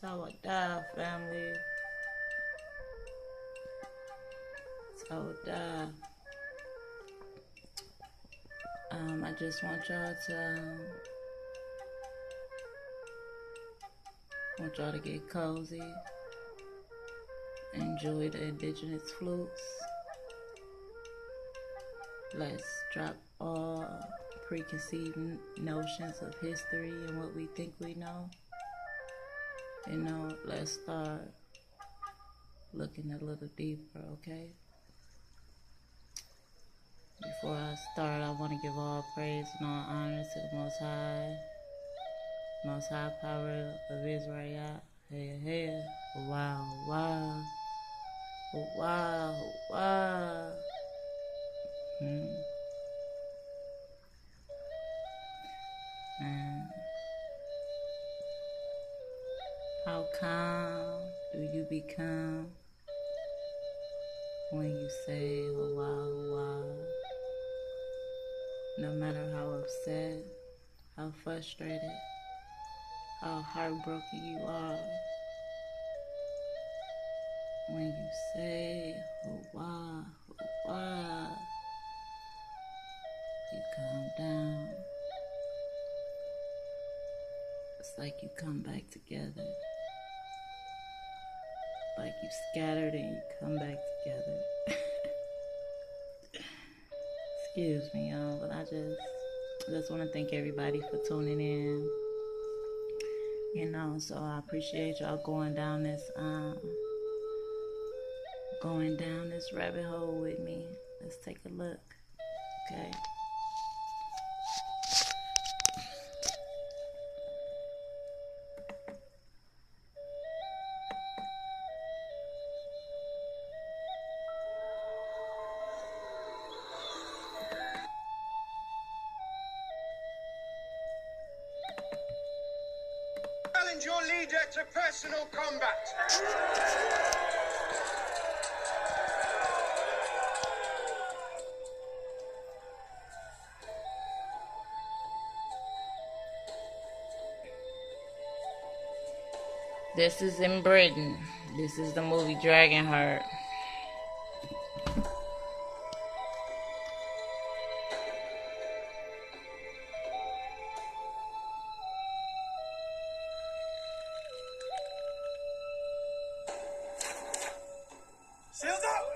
Tawada, family. Tawada. I just want y'all to get cozy. Enjoy the indigenous flutes. Let's drop all preconceived notions of history and what we think we know. Let's start looking a little deeper, okay? Before I start, I want to give all praise and all honor to the Most High power of Israel. Hey, hey, wow, wow, wow, wow. And how calm do you become when you say, oh wow, oh wow? No matter how upset, how frustrated, how heartbroken you are, when you say, oh wow, oh wow, you calm down. It's like you come back together. Like you scattered and you come back together. Excuse me, y'all, but I just want to thank everybody for tuning in. So I appreciate y'all going down this rabbit hole with me. Let's take a look, okay? Challenge your leader to personal combat. This is in Britain. This is the movie Dragonheart. Shields up!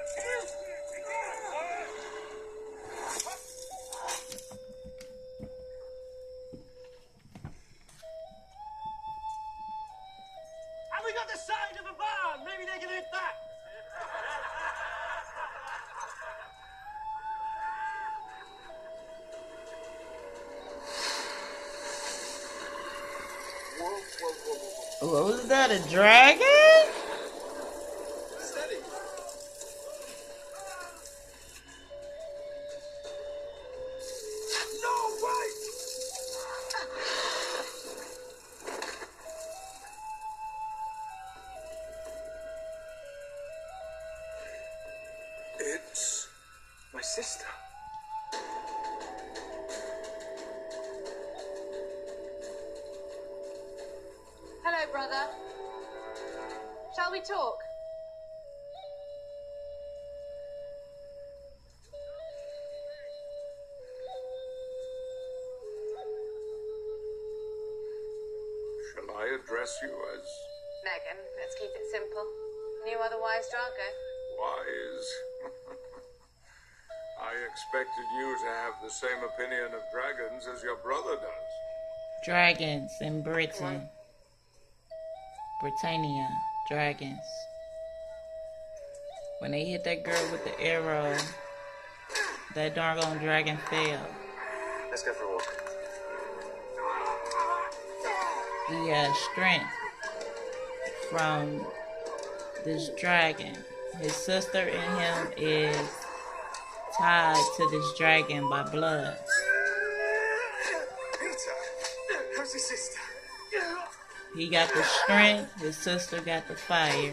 Have we got the side of a barn? Maybe they can hit that. What was that, a dragon? Steady. No way! It's my sister. Hello, brother. Shall we talk? Shall I address you as Megan, let's keep it simple. New otherwise, Drago. wise? I expected you to have the same opinion of dragons as your brother does. Dragons in Britain. Britannia. Dragons. When they hit that girl with the arrow, that doggone dragon fell. Let's go for a walk. He has strength from this dragon. His sister and him is tied to this dragon by blood. Peter, how's your sister? He got the strength, his sister got the fire.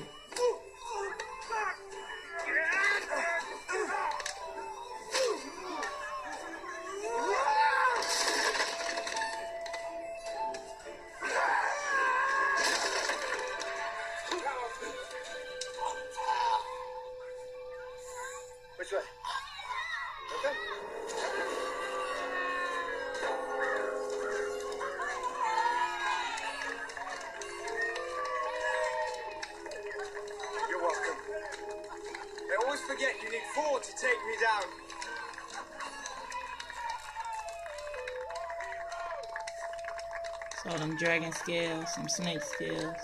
to take me down. So them dragon scales, some snake scales.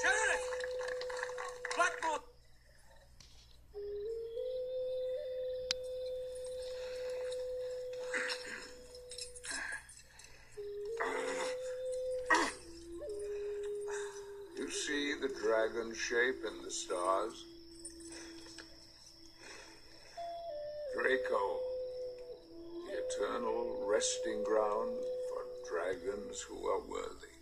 Sheriff! Blackmore! You see the dragon shape in the stars? Draco, the eternal resting ground for dragons who are worthy.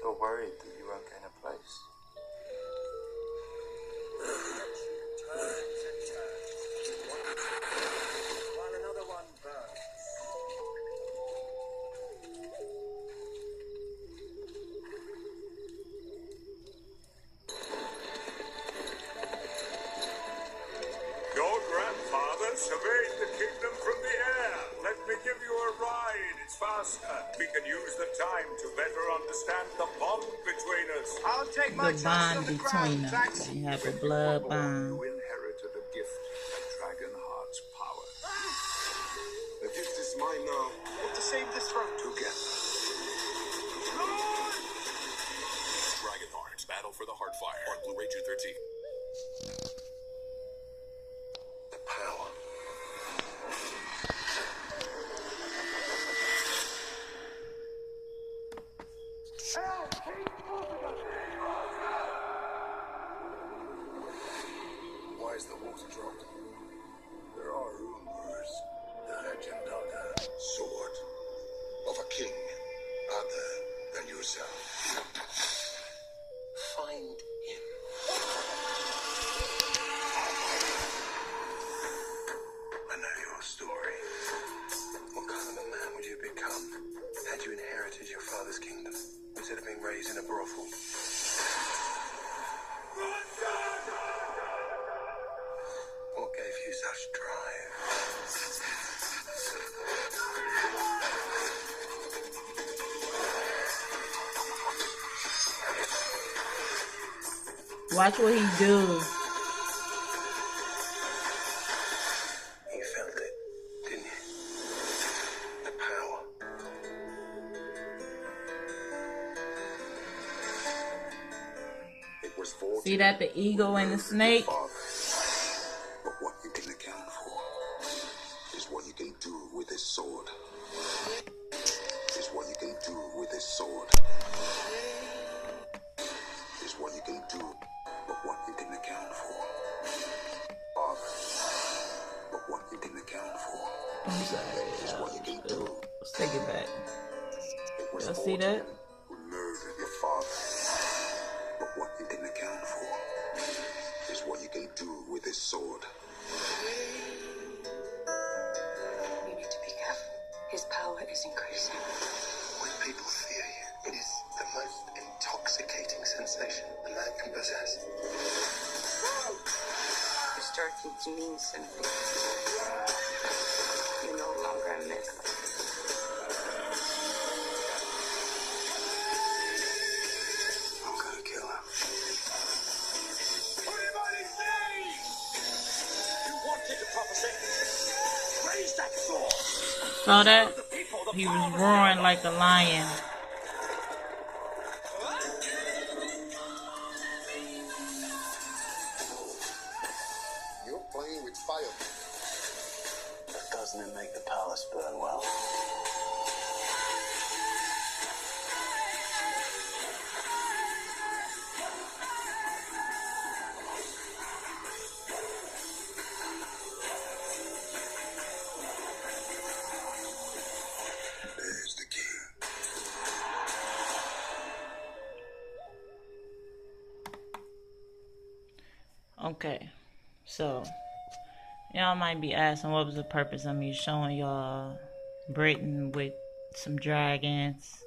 You're worried that you won't gain a place. Turns and turns. While another one burns. Your grandfather surveyed the kingdom from the air. Let me give you a ride. It's faster. We can use the time to better understand the bond between us. I'll take my The chances bond on the between ground, us. thanks. You have a blood bond. You inherited a gift, a dragon heart's power. The gift is mine now. What to save this from? Together. Dragonheart, Battle for the Heartfire on Blu-ray June 13th. The power. Why is the water dropped? There are rumors. The legend of the sword of a king other than yourself. Find him. I know your story. What kind of a man would you become had you inherited your father's kingdom instead of being raised in a brothel? What gave you such drive? Watch what he do. You felt it, didn't you? The power. It was for See that? The eagle and the snake. But what you can account for is what you can do with this sword. Is what you can do with this sword. Is what you can do, but what you can account for. Father, but what you can account for. I'm sorry. Is what you can do. Let's take it back. It was Y'all see that? who murdered your father. But what you can account for is what you can do with this sword. You need to be careful. His power is increasing. When people fear you, it is the most intoxicating sensation a man can possess. You're starting to mean something. You're no longer a myth. I'm gonna kill him. Everybody say! You wanted the prophecy. Raise that sword. Saw that? He was roaring like a lion. You're playing with fire. But doesn't it make the palace burn well? There's the king. Okay, so y'all might be asking what was the purpose of me showing y'all Britain with some dragons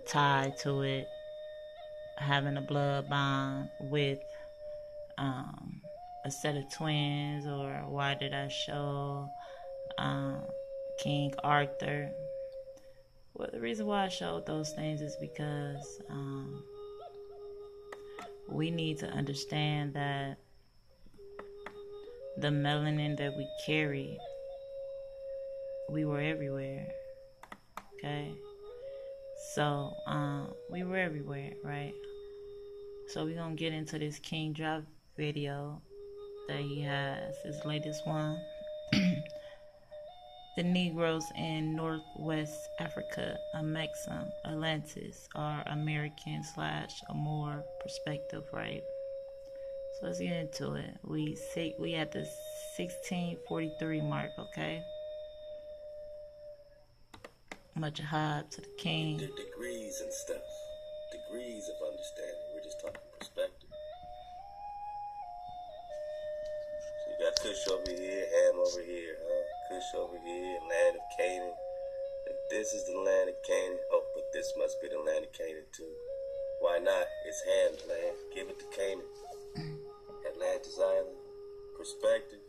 tied to it, having a blood bond with a set of twins, or why did I show King Arthur Well, the reason why I showed those things is because we need to understand that the melanin that we carry, we were everywhere. Okay? So, we were everywhere, right? So we're gonna get into this King Drop video that he has, his latest one. The Negros in Northwest Africa, a Maxim, Atlantis, are American / a more perspective, right? So let's get into it. We at the 1643 mark, okay? Much hype to the king. They're degrees and stuff. Degrees of understanding. We're just talking perspective. So you got Kush over here, Ham over here, huh? Kush over here, land of Canaan. If this is the land of Canaan, oh, but this must be the land of Canaan too. Why not? It's Ham's land. Give it to Canaan. Atlantis Island. Perspective.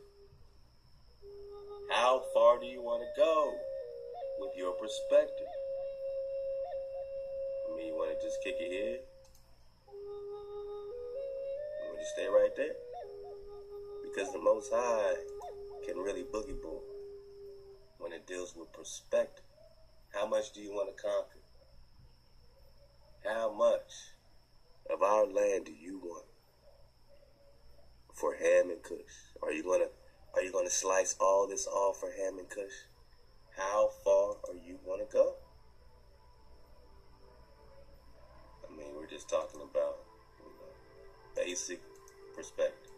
How far do you want to go with your perspective? I mean, you want to just kick it here? You want to stay right there? Because the Most High can really boogie boom when it deals with perspective. How much do you want to conquer? How much of our land do you want for Ham and Kush? Are you gonna slice all this off for Ham and Kush? How far are you gonna go? I mean, we're just talking about, basic perspective.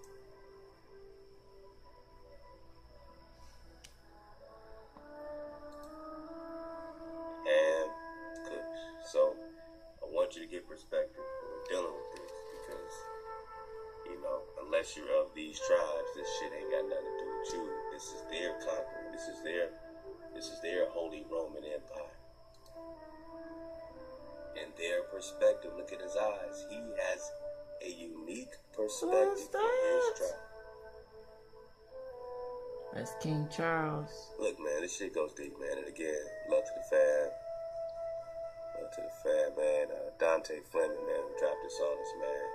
Ham, Kush. So I want you to get perspective when we're dealing with this, because unless you're of these tribes, this shit ain't got nothing to do with you. This is their conquering. This is their Holy Roman Empire. In their perspective, look at his eyes. He has a unique perspective for his tribe. That's King Charles. Look, man, this shit goes deep, man. And again, love to the fam. Love to the fam, man. Dante Fleming, man, who dropped this on us, man.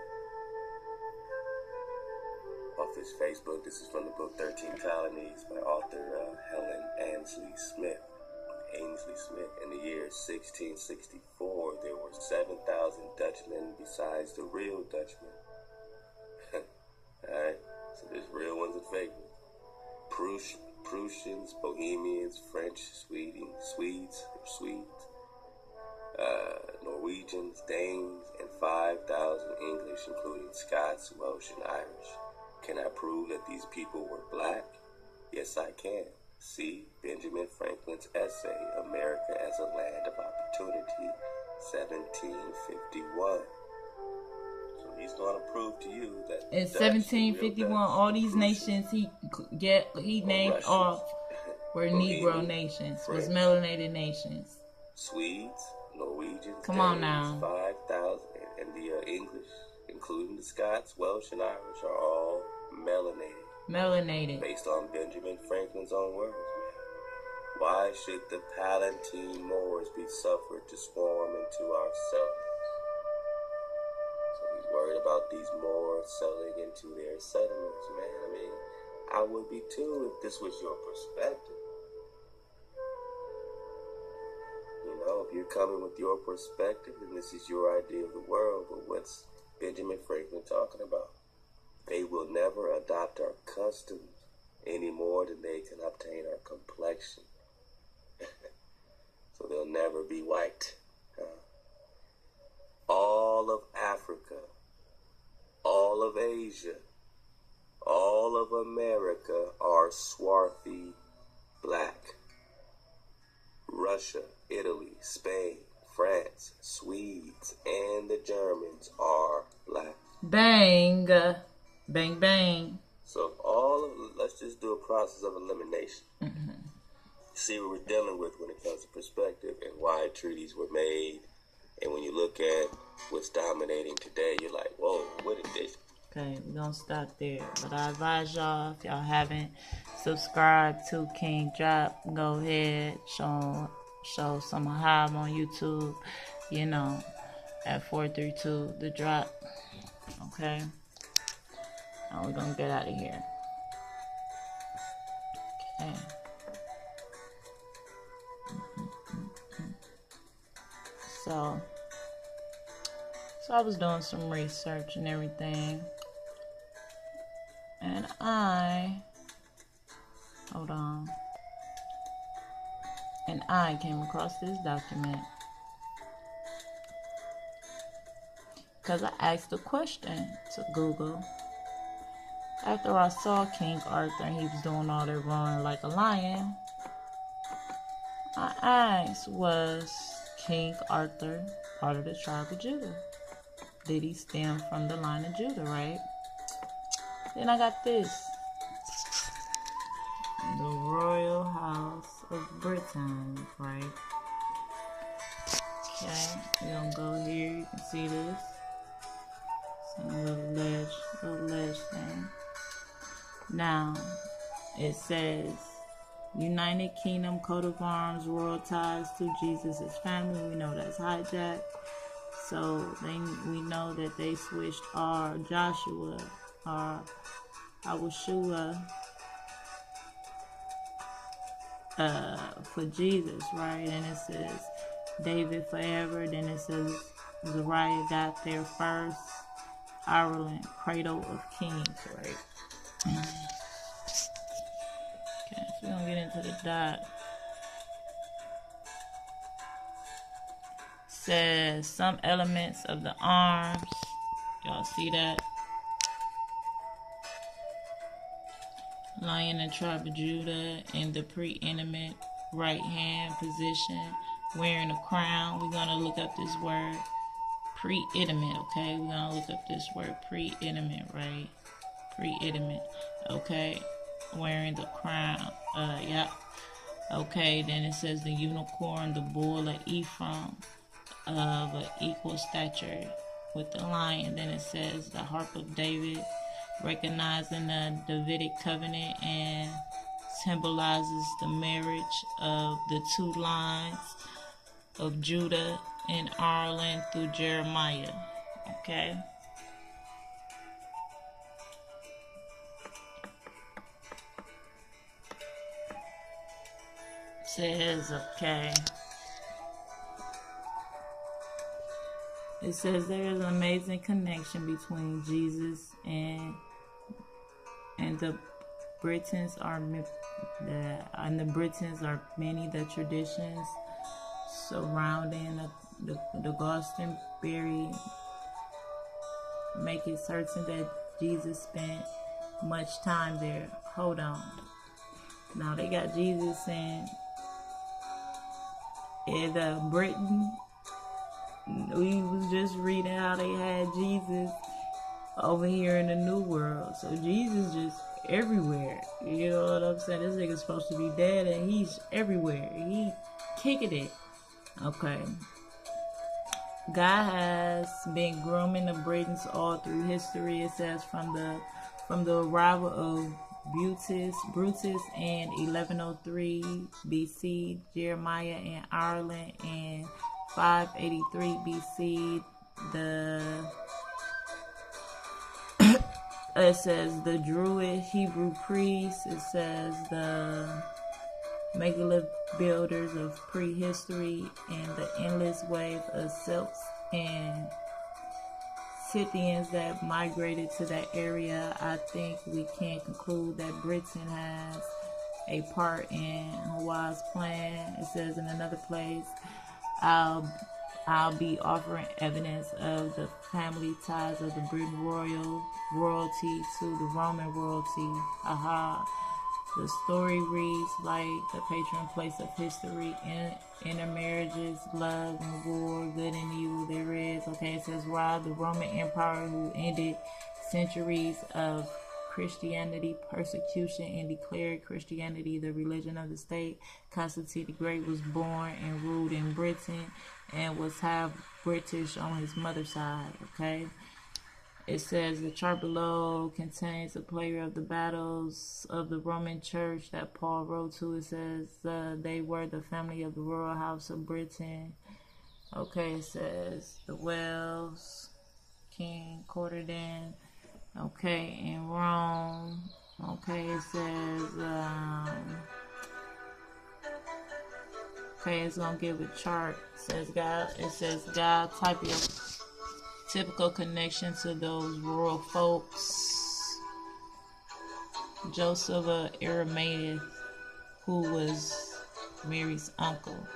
Off his Facebook. This is from the book 13 Colonies by author Helen Ainsley Smith. In the year 1664, there were 7,000 Dutchmen besides the real Dutchmen. Alright, so there's real ones and fake ones. Prussians, Bohemians, French, Swedes, Norwegians, Danes, and 5,000 English, including Scots, Welsh, and Irish. Can I prove that these people were black? Yes, I can. See Benjamin Franklin's essay, America as a Land of Opportunity, 1751. So he's going to prove to you that in 1751, all these nations he named off were Negro nations, was melanated nations. Swedes, Norwegians, come on now, 5,000, and the English, including the Scots, Welsh, and Irish, are all melanated. Based on Benjamin Franklin's own words, man. Why should the Palatine Moors be suffered to swarm into our settlements? So he's worried about these Moors settling into their settlements, man. I mean, I would be too if this was your perspective. If you're coming with your perspective, then this is your idea of the world. But what's Benjamin Franklin talking about? They will never adopt our customs any more than they can obtain our complexion. So they'll never be white. All of Africa, all of Asia, all of America are swarthy black. Russia, Italy, Spain, France, Swedes, and the Germans are black. Bang. Bang, bang. So let's just do a process of elimination. Mm-hmm. See what we're dealing with when it comes to perspective and why treaties were made. And when you look at what's dominating today, you're like, whoa, what is this? Okay, we're going to stop there. But I advise y'all, if y'all haven't subscribed to King Drop, go ahead, show show some Ahab on YouTube, you know, at 432 the drop. Okay. Now we're gonna get out of here. Okay. So I was doing some research and everything, and I came across this document because I asked a question to Google after I saw King Arthur and he was doing all that roaring like a lion. I asked, was King Arthur part of the tribe of Judah? Did he stem from the line of Judah, right? Then I got this. The Royal House of Britain, right? Okay, we're gonna go here. You can see this. Some little ledge thing. Now, it says, United Kingdom coat of arms, royal ties to Jesus' family. We know that's hijacked. So we know that they switched our Joshua, our Awashua, for Jesus, right? And it says David forever. Then it says Zariah got there first. Ireland, cradle of kings, right? Okay, so we're gonna get into the dot. Says some elements of the arms. Y'all see that? Lion and tribe of Judah in the preeminent right hand position, wearing a crown. We're gonna look up this word preeminent, okay? We're gonna look up this word preeminent, right? Preeminent, okay? Wearing the crown. Yeah. Okay, then it says the unicorn, the bull of Ephraim, of an equal stature with the lion. Then it says the harp of David, recognizing the Davidic covenant and symbolizes the marriage of the two lines of Judah and Ireland through Jeremiah. Okay. Says, okay. It says there is an amazing connection between Jesus and the Britons are many the traditions surrounding the Glastonbury make it certain that Jesus spent much time there. Hold on. Now they got Jesus in Britain. We was just reading how they had Jesus over here in the New World. So Jesus just everywhere. You know what I'm saying? This nigga's supposed to be dead and he's everywhere. He kicking it. Okay. God has been grooming the Britons all through history. It says from the arrival of Brutus in 1103 BC, Jeremiah in Ireland in 583 BC, it says the Druid Hebrew priests, it says the megalith builders of prehistory, and the endless wave of Celts and Scythians that migrated to that area. I think we can conclude that Britain has a part in Hawaii's plan. It says in another place, I'll be offering evidence of the family ties of the Britain royalty to the Roman royalty. Aha. The story reads like the patron place of history, intermarriages, love and war, good and evil there is. Okay, it says, while the Roman Empire, who ended centuries of Christianity persecution and declared Christianity the religion of the state, Constantine the Great was born and ruled in Britain and was half British on his mother's side. Okay, it says the chart below contains a player of the battles of the Roman Church that Paul wrote to. It says they were the family of the royal house of Britain. Okay, it says the Wells, King quartered in. Okay, in Rome. Okay, it says okay, it's gonna give a chart. It says God type your typical connection to those rural folks. Joseph of Arimathea, who was Mary's uncle.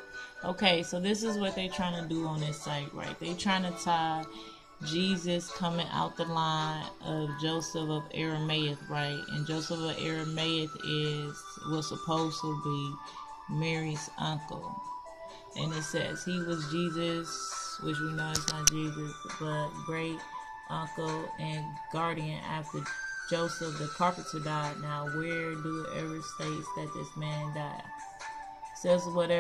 Okay, so this is what they're trying to do on this site, right? They're trying to tie Jesus coming out the line of Joseph of Arimathea, right? And Joseph of Arimathea was supposed to be Mary's uncle. And it says he was Jesus, which we know is not Jesus, but great uncle and guardian after Joseph the carpenter died. Now, where do it ever states that this man died? Says somewhat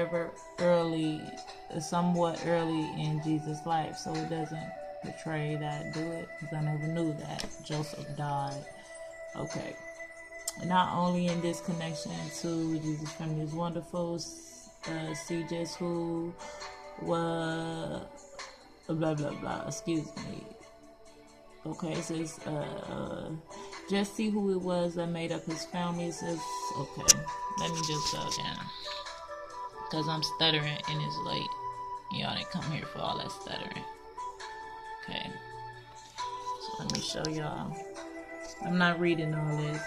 early in Jesus' life, so it doesn't portray that, do it? Because I never knew that Joseph died. Okay. Not only in this connection to Jesus' family is wonderful, see just who was blah blah blah. Excuse me. Okay, it says just see who it was that made up his family. It says okay. Let me just go down. Because I'm stuttering and it's late. Y'all didn't come here for all that stuttering. Okay. So let me show y'all. I'm not reading all this.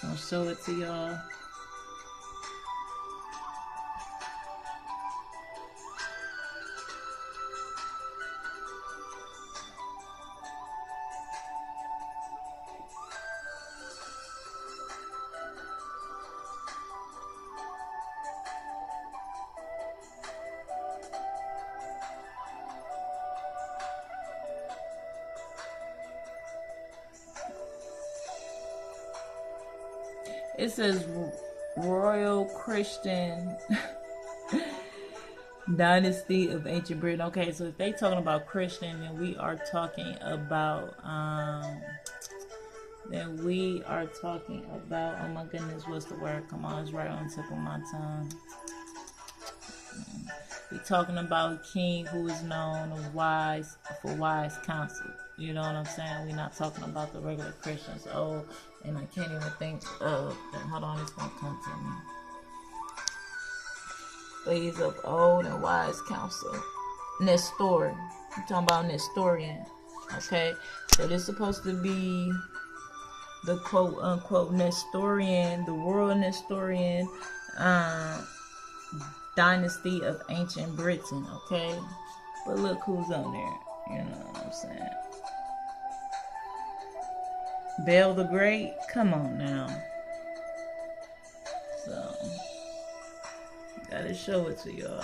So I'll show it to y'all. It says Royal Christian Dynasty of Ancient Britain. Okay, so if they talking about Christian, then we are talking about oh my goodness, what's the word? Come on, it's right on the tip of my tongue. We're talking about a king who is known for wise counsel. You know what I'm saying? We're not talking about the regular Christians. Oh, and I can't even think of. Hold on, it's gonna come to me. Ways of old and wise counsel. Nestor. I'm talking about Nestorian. Okay, so this is supposed to be the quote unquote Nestorian, the royal Nestorian dynasty of ancient Britain. Okay, but look who's on there. You know what I'm saying? Bell the Great, come on now. So, gotta show it to y'all.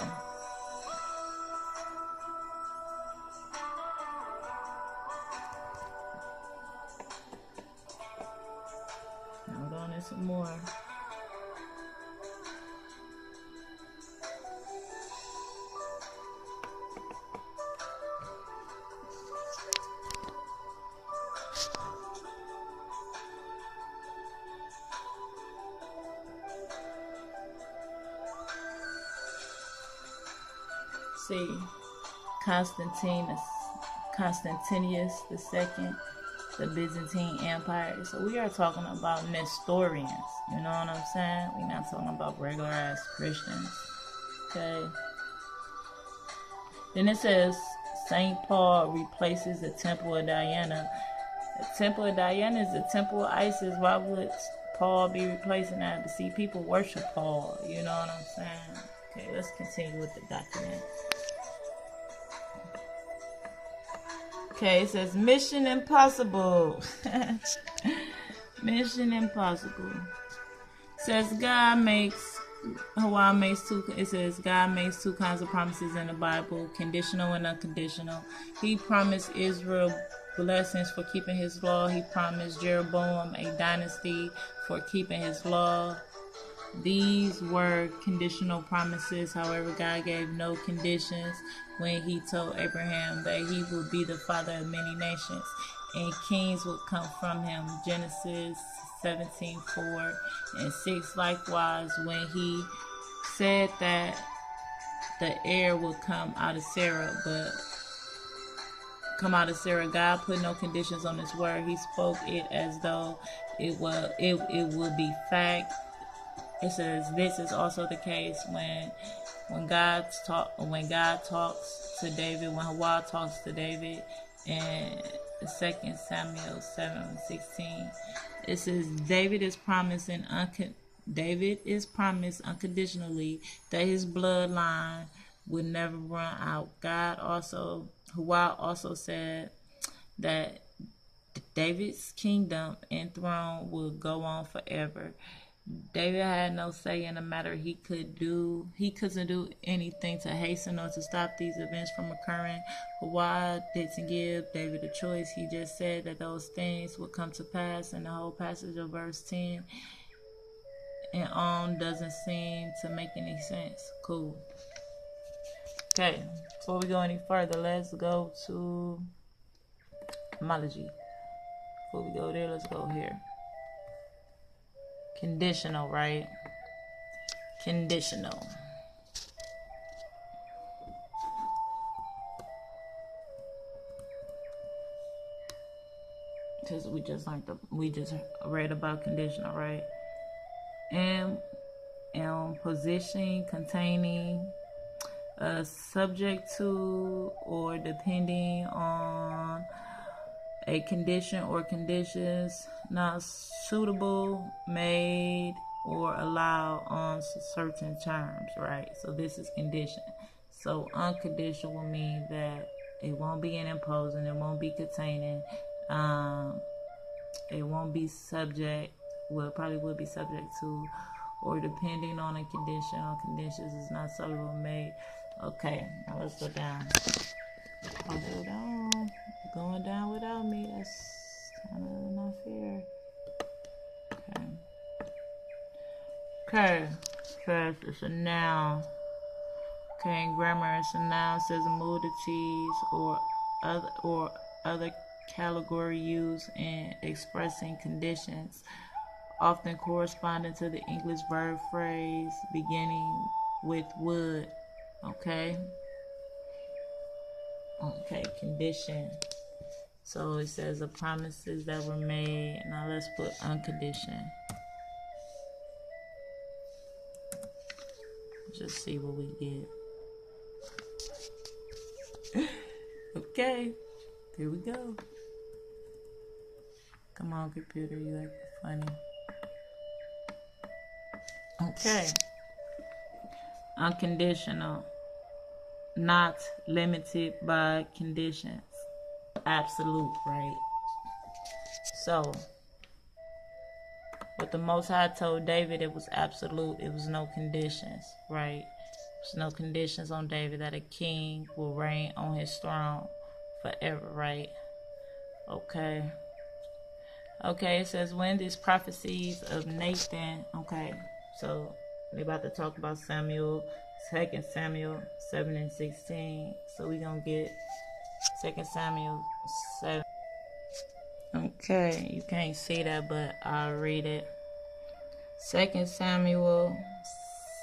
Hold on, there's some more. See, Constantinius II, the Byzantine Empire. So we are talking about Nestorians. You know what I'm saying? We're not talking about regular ass Christians. Okay. Then it says Saint Paul replaces the Temple of Diana. The Temple of Diana is the Temple of Isis. Why would Paul be replacing that? To see people worship Paul. You know what I'm saying? Okay, let's continue with the document. Okay, it says Mission Impossible. Mission Impossible. It says God makes two kinds of promises in the Bible, conditional and unconditional. He promised Israel blessings for keeping his law. He promised Jeroboam a dynasty for keeping his law. These were conditional promises. However, God gave no conditions when he told Abraham that he would be the father of many nations. and kings would come from him. Genesis 17:4 and 6. Likewise, when he said that the heir would come out of Sarah, God put no conditions on his word. He spoke it as though it would be fact. It says this is also the case when God talks to David, when Hawa talks to David in 2 Samuel 7:16. It says David is promised unconditionally that his bloodline would never run out. Hawa also said that David's kingdom and throne would go on forever. David had no say in the matter. He couldn't do anything to hasten or to stop these events from occurring. Hawa didn't give David a choice. He just said that those things would come to pass, and the whole passage of verse 10 and on doesn't seem to make any sense. Cool. Okay, before we go any further, let's go to homology. Before we go there, let's go here. Conditional, right? Conditional. Because we just read about conditional, right? And position containing subject to or depending on a condition or conditions not suitable, made, or allowed on certain terms, right? So this is condition. So unconditional will mean that it won't be an imposing, it won't be containing, it won't be subject, well, it probably will be subject to, or depending on a condition or conditions is not suitable, made. Okay, now let's go down. Hold on. Going down without me, that's kind of not fair. Okay, because it's a noun. Okay, in grammar, it's a noun. It says multitudes or other category used in expressing conditions, often corresponding to the English verb phrase beginning with would. Okay, condition. So it says the promises that were made. Now let's put unconditioned. Just see what we get. Okay, here we go. Come on, computer, you like it funny. Okay. Unconditional. Not limited by conditions. Absolute, right? So, what the Most High told David, it was absolute. It was no conditions, right? There's no conditions on David that a king will reign on his throne forever, right? Okay, it says when these prophecies of Nathan, okay, so we're about to talk about Samuel, 2 Samuel 7 and 16. So we're going to get 2 Samuel 7. Okay, you can't see that, but I'll read it. 2 Samuel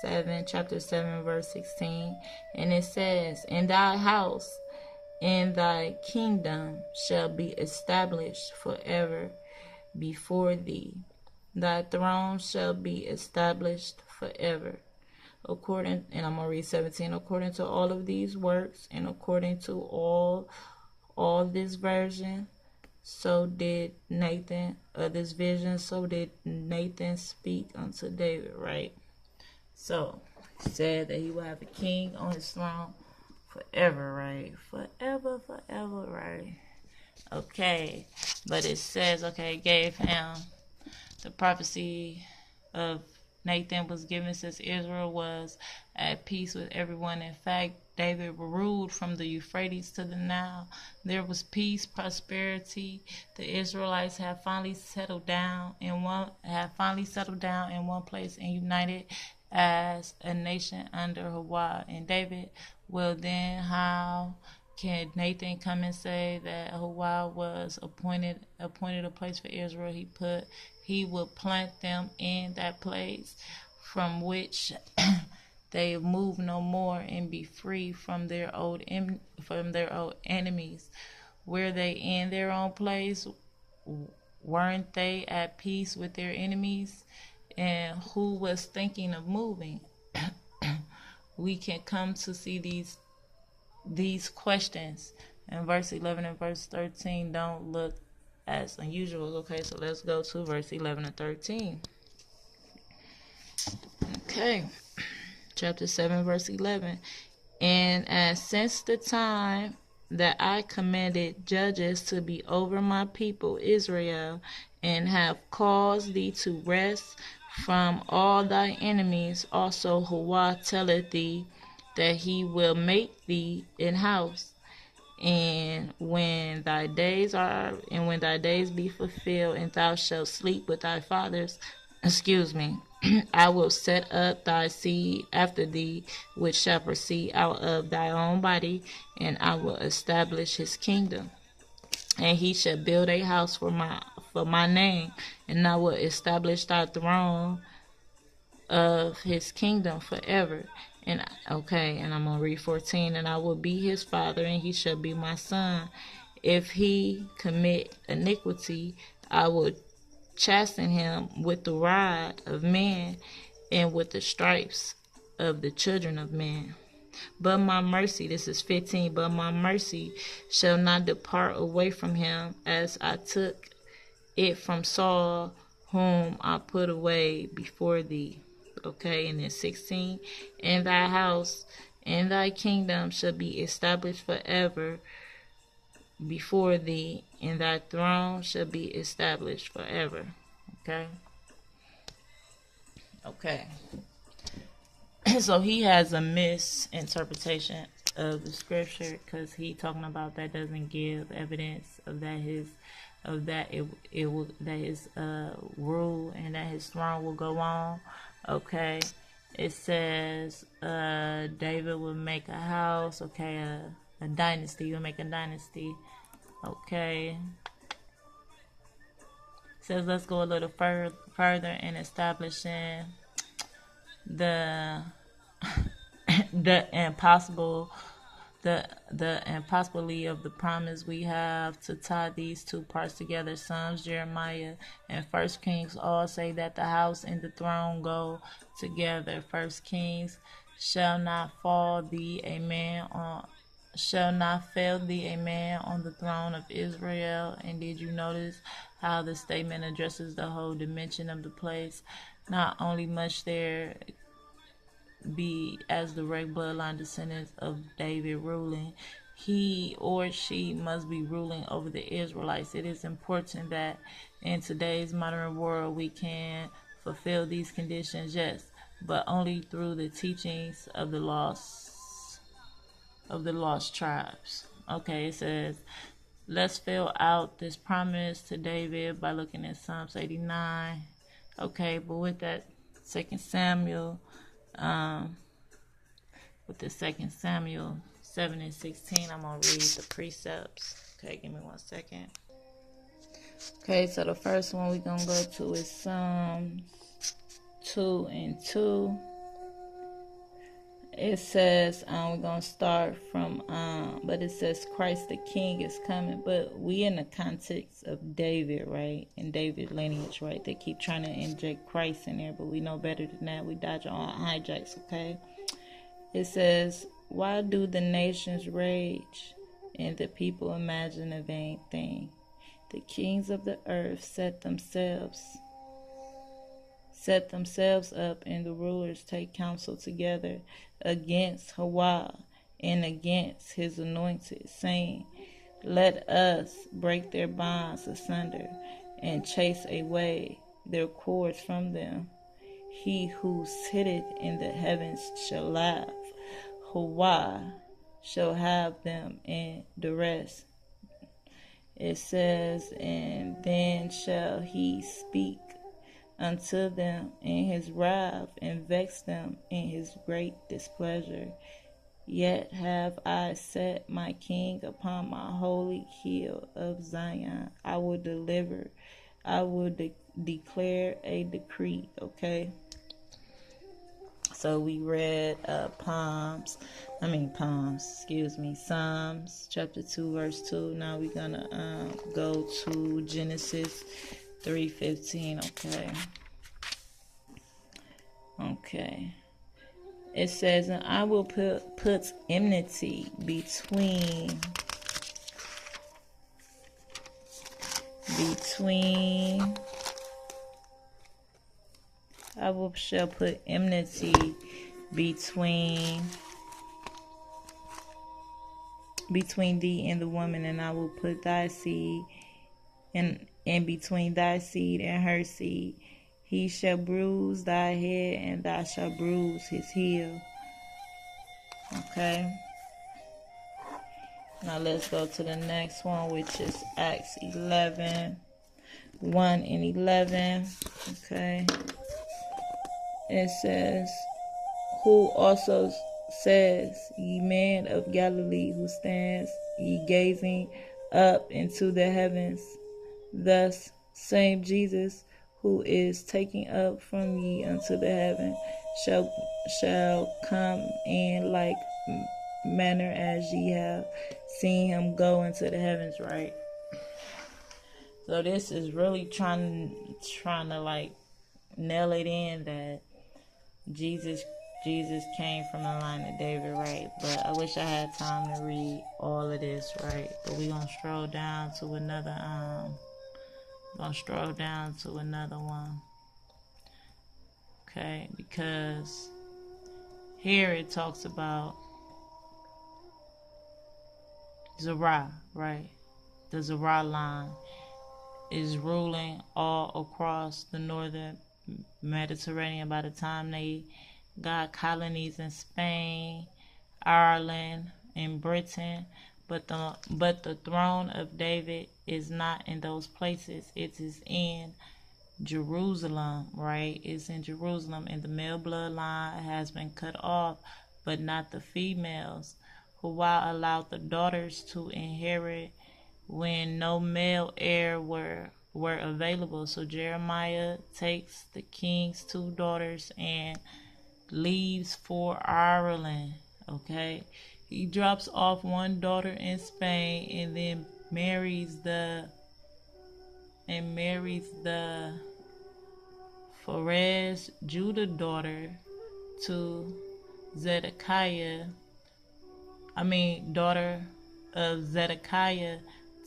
7, chapter 7, verse 16. And it says, "In thy house and thy kingdom shall be established forever before thee. Thy throne shall be established forever." According, and I'm going to read 17, according to all of these works and according to all this version, so did Nathan, this vision, so did Nathan speak unto David, right? So, he said that he will have a king on his throne forever, right? Forever, right? Okay, but it says, okay, it gave him the prophecy of Nathan was given since Israel was at peace with everyone. In fact, David ruled from the Euphrates to the Nile. There was peace, prosperity. The Israelites had finally settled down in one place and united as a nation under Hawa and David. Well, then how Can Nathan come and say that Hawa was appointed a place for Israel? He would plant them in that place from which they move no more and be free from their old enemies. Were they in their own place? Weren't they at peace with their enemies? And who was thinking of moving? We can come to see these questions in verse 11 and verse 13 don't look as unusual. Okay, so let's go to verse 11 and 13. Okay, chapter 7, verse 11. And as since the time that I commanded judges to be over my people Israel, and have caused thee to rest from all thy enemies, also Hawa telleth thee that he will make thee an house. And when thy days be fulfilled, and thou shalt sleep with thy fathers, I will set up thy seed after thee, which shall proceed out of thy own body, and I will establish his kingdom. And he shall build a house for my name, and I will establish thy throne of his kingdom forever. And I'm gonna read 14. And I will be his father, and he shall be my son. If he commit iniquity, I will chasten him with the rod of men, and with the stripes of the children of men. But my mercy, this is 15, but my mercy shall not depart away from him, as I took it from Saul, whom I put away before thee. Okay, and then 16, and thy house and thy kingdom shall be established forever before thee, and thy throne shall be established forever. Okay. So he has a misinterpretation of the scripture, because he talking about that doesn't give evidence of that his rule and that his throne will go on. Okay, it says David will make a house. Okay, a dynasty. Will make a dynasty. Okay. It says let's go a little further in establishing the impossibility of the promise. We have to tie these two parts together. Psalms, Jeremiah, and 1 Kings all say that the house and the throne go together. 1 Kings, shall not fail thee a man on the throne of Israel. And did you notice how the statement addresses the whole dimension of the place? Not only must there be as direct bloodline descendants of David ruling, he or she must be ruling over the Israelites. It is important that in today's modern world we can fulfill these conditions, yes, but only through the teachings of the lost tribes. Okay, it says let's fill out this promise to David by looking at Psalms 89. Okay, but with that 2 Samuel 7 and 16, I'm going to read the precepts. Okay, give me 1 second. Okay, so the first one we're going to go to is Psalms 2 and 2. It says, we're going to start from, but it says Christ the King is coming. But we in the context of David, right? And David lineage, right? They keep trying to inject Christ in there, but we know better than that. We dodge all hijacks, okay? It says, why do the nations rage and the people imagine a vain thing? The kings of the earth set themselves up, and the rulers take counsel together against Hawa and against his anointed, saying, let us break their bonds asunder and chase away their cords from them. He who sitteth in the heavens shall laugh. Hawa shall have them in duress. It says, and then shall he speak unto them in his wrath, and vex them in his great displeasure. Yet have I set my king upon my holy hill of Zion. I will declare a decree, okay? So we read Psalms, chapter 2, verse 2. Now we're going to go to Genesis 3:15, okay? Okay. It says, and I will put enmity between shall put enmity between thee and the woman, and I will put thy seed in between thy seed and her seed. He shall bruise thy head, and thou shalt bruise his heel. Okay. Now let's go to the next one, which is Acts 11:1 and 11. Okay. It says, who also says, ye men of Galilee, who stands ye gazing up into the heavens, thus same Jesus, who is taken up from ye unto the heaven, shall come in like manner as ye have seen him go into the heavens, right? So this is really trying to like nail it in that Jesus came from the line of David, right? But I wish I had time to read all of this, right? But we're gonna stroll down to another one. Okay, because here it talks about Zerah, right? The Zerah line is ruling all across the northern Mediterranean by the time they got colonies in Spain, Ireland, and Britain. But the throne of David is not in those places. It is in Jerusalem, right? It's in Jerusalem, and the male bloodline has been cut off, but not the females, who while allowed the daughters to inherit when no male heir were available. So Jeremiah takes the king's 2 daughters and leaves for Ireland, okay? He drops off 1 daughter in Spain and then marries the Pharez Judah daughter to daughter of Zedekiah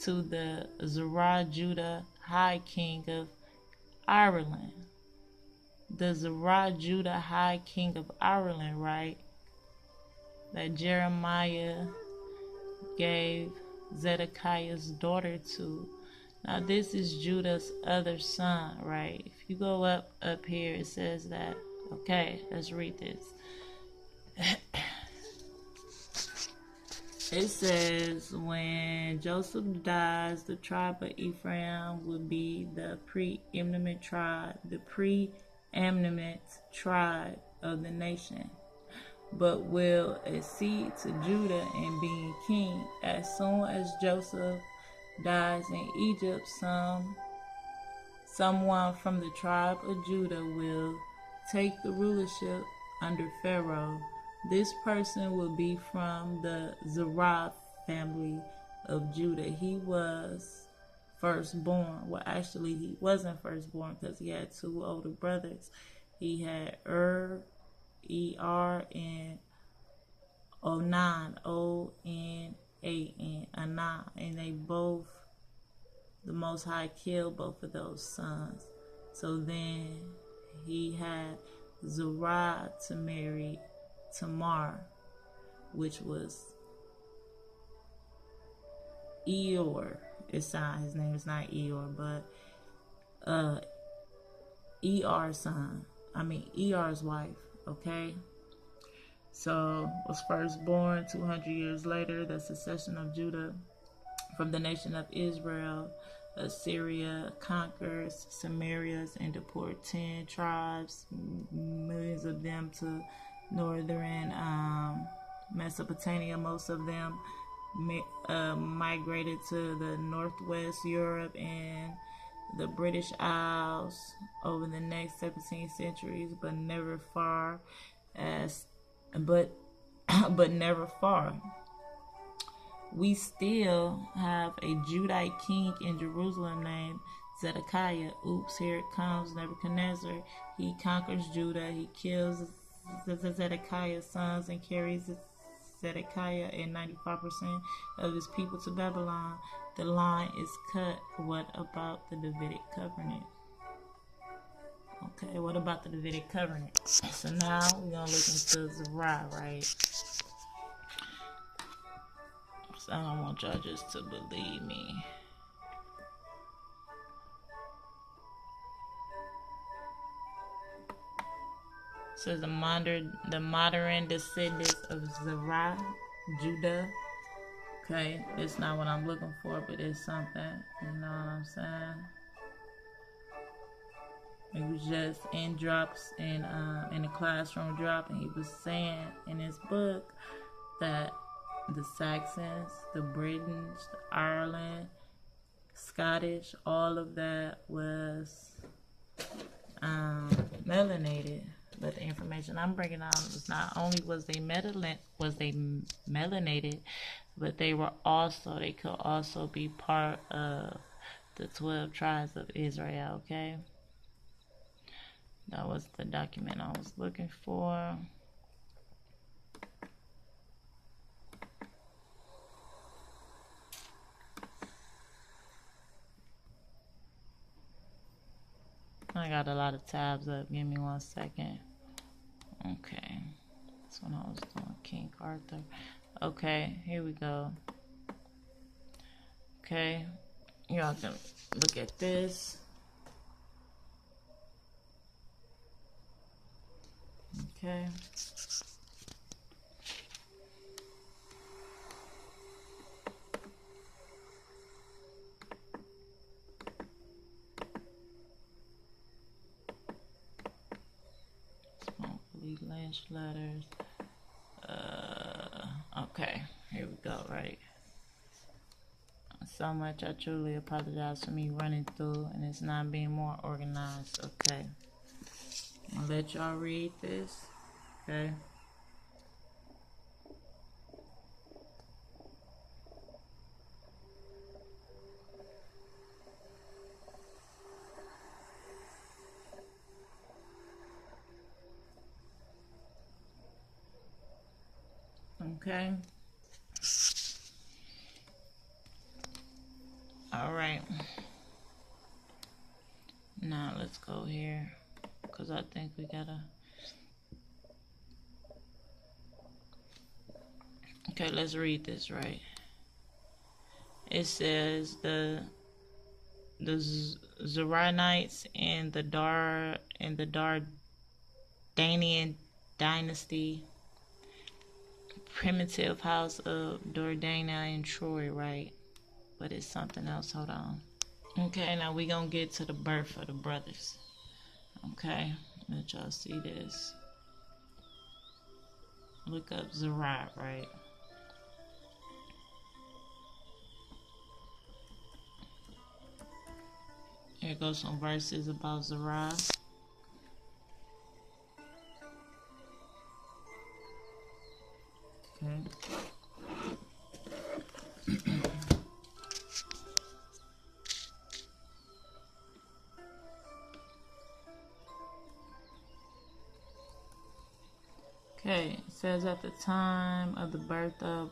to the Zerah Judah High King of Ireland. The Zerah Judah High King of Ireland, right? That Jeremiah gave Zedekiah's daughter to. Now this is Judah's other son, right? If you go up here, it says that. Okay, let's read this. It says, when Joseph dies, the tribe of Ephraim will be the preeminent tribe of the nation, but will accede to Judah in being king. As soon as Joseph dies in Egypt, someone from the tribe of Judah will take the rulership under Pharaoh. This person will be from the Zerah family of Judah. He was firstborn. Well, actually, he wasn't firstborn because he had 2 older brothers. He had E-R, and Onan, O-N-A-N, Anan. And the Most High killed both of those sons. So then he had Zerah to marry Tamar, which was Eeyore. His name is not Eeyore, but Eeyar's wife, okay? So was first born 200 years later, the succession of Judah from the nation of Israel. Assyria conquers Samaria and deported 10 tribes, millions of them to northern Mesopotamia. Most of them migrated to the northwest Europe and the British Isles over the next 17 centuries, but never far. We still have a Judite king in Jerusalem named Zedekiah. Oops, here it comes, Nebuchadnezzar. He conquers Judah. He kills Zedekiah's sons and carries Zedekiah and 95% of his people to Babylon. The line is cut. What about the Davidic covenant? Okay, what about the Davidic covenant? So now we're going to look into Zerah, right? So I don't want y'all just to believe me. Says the modern descendants of Zerah, Judah. Okay, it's not what I'm looking for, but it's something. You know what I'm saying? It was just in drops in a classroom drop, and he was saying in his book that the Saxons, the Britons, the Ireland, Scottish, all of that was melanated. But the information I'm bringing out is not only was they melanated, but they could also be part of the 12 tribes of Israel. Okay, that was the document I was looking for. I got a lot of tabs up. Give me 1 second. Okay. That's when I was doing King Arthur. Okay, here we go. Okay. Y'all can look at this. Okay. Lynch letters. Okay, here we go, right? So much, I truly apologize for me running through and it's not being more organized. Okay, I'll let y'all read this. Okay. Okay. All right. Now let's go here because I think we gotta. Okay, let's read this right. It says the Zeronites in the Dardanian dynasty. Primitive house of Dordana and Troy, right? But it's something else. Hold on. Okay, now we gonna get to the birth of the brothers. Okay, let y'all see this. Look up Zerah, right? Here goes some verses about Zerah. Okay, it says at the time of the birth of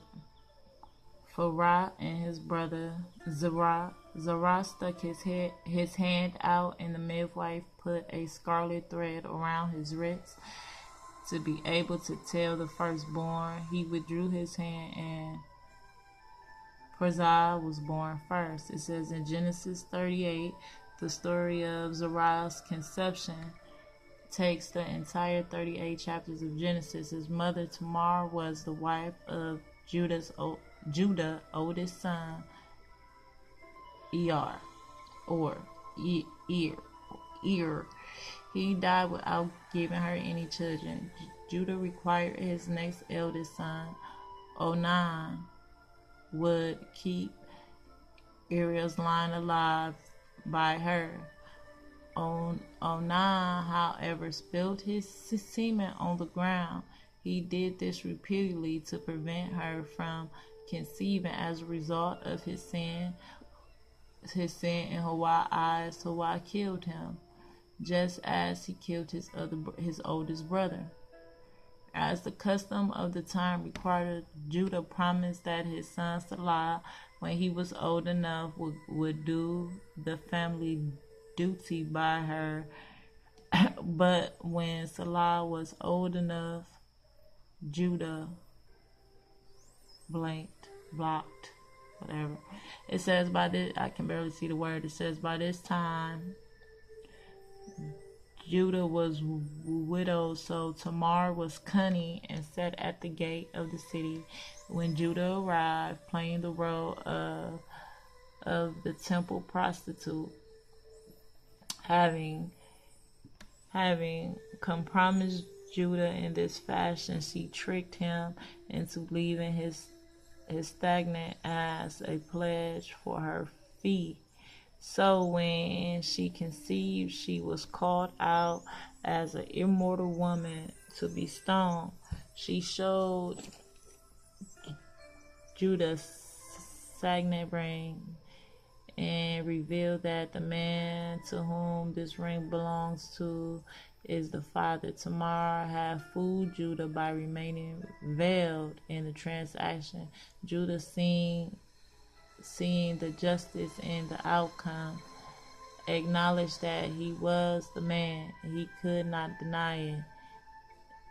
Pharaoh and his brother Zerah stuck his hand out, and the midwife put a scarlet thread around his wrist to be able to tell the firstborn. He withdrew his hand, and Pharaoh was born first. It says in Genesis 38, the story of Zerah's conception takes the entire 38 chapters of Genesis. His mother Tamar was the wife of Judah's oldest son, Er. He died without giving her any children. Judah required his next eldest son, Pt.1 would keep Ariel's line alive by her. Pt.1, however, spilled his semen on the ground. He did this repeatedly to prevent her from conceiving. As a result of his sin in Hawaii's eyes, Hawaii killed him, just as he killed his oldest brother. As the custom of the time required, Judah promised that his son Salah, when he was old enough, would do the family duty by her. But when Salah was old enough, Judah blocked, whatever. It says by this, I can barely see the word. It says by this time, Judah was widowed, so Tamar was cunning and sat at the gate of the city. When Judah arrived, playing the role of the temple prostitute, having compromised Judah in this fashion, she tricked him into leaving his stagnant as a pledge for her fee. So when she conceived, she was called out as an immortal woman to be stoned. She showed Judah's signet ring and revealed that the man to whom this ring belongs to is the father. Tamar had fooled Judah by remaining veiled in the transaction. Judah, seeing the justice in the outcome, acknowledged that he was the man. He could not deny it.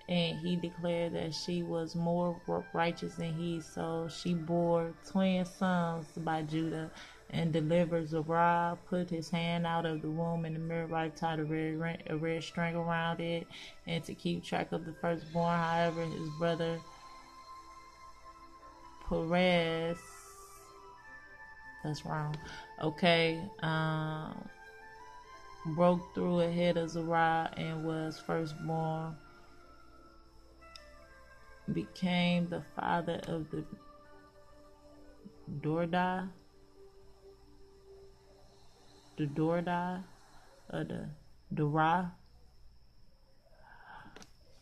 And he declared that she was more righteous than he. So she bore twin sons by Judah and delivered. Zerah put his hand out of the womb in the midwife tied a red string around it, and to keep track of the firstborn. However, his brother Perez, that's wrong, okay, broke through ahead of Zerah and was firstborn, became the father of the Dordai, or the Dora,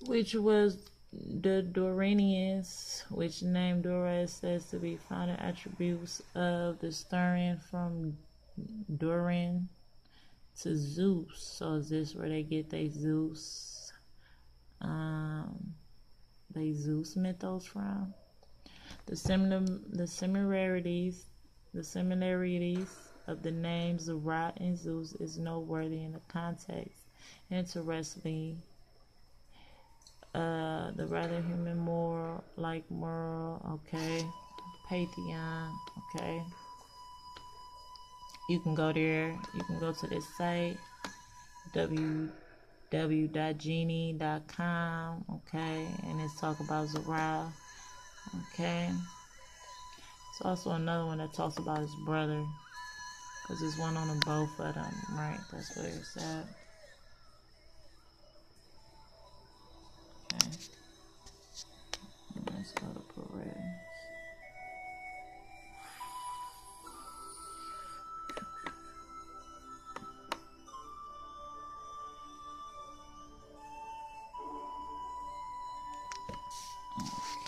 which was the Doranians, which name Dora is says to be found in attributes of the stirring from Doran to Zeus. So is this where they get their Zeus? They Zeus mythos from? The similarities of the names Zerah and Zeus is noteworthy in the context. Interestingly, the rather human moral, okay, Pt.1, okay. You can go there. You can go to this site, www.genie.com, okay, and it's talk about Zerah, okay. It's also another one that talks about his brother, because there's one on them both of them, right? That's where it's at. Okay. Let's go to Perez.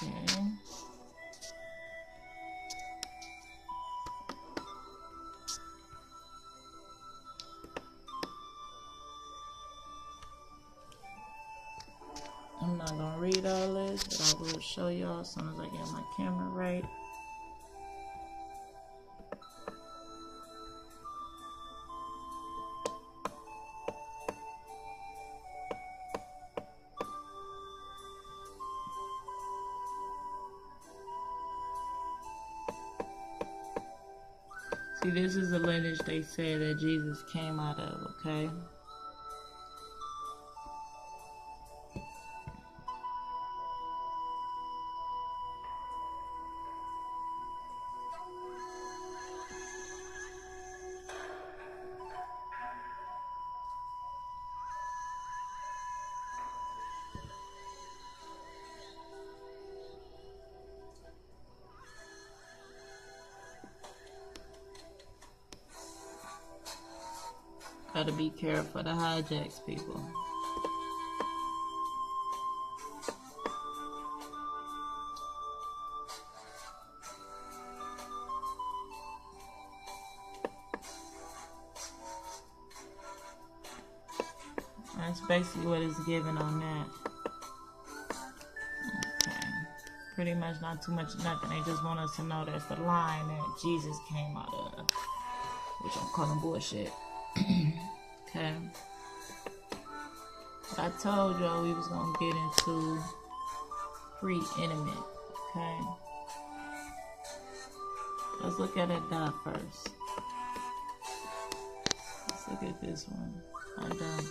Okay. I'm not gonna read all this, but I will show y'all as soon as I get my camera right. See, this is the lineage they say that Jesus came out of, okay? Gotta be careful the hijacks, people. That's basically what it's given on that. Okay. Pretty much not too much nothing. They just want us to know that's the line that Jesus came out of. Which I'm calling bullshit. Okay. I told y'all we was gonna get into pre-intimate. Okay. Let's look at that dot first. Let's look at this one. I'm done.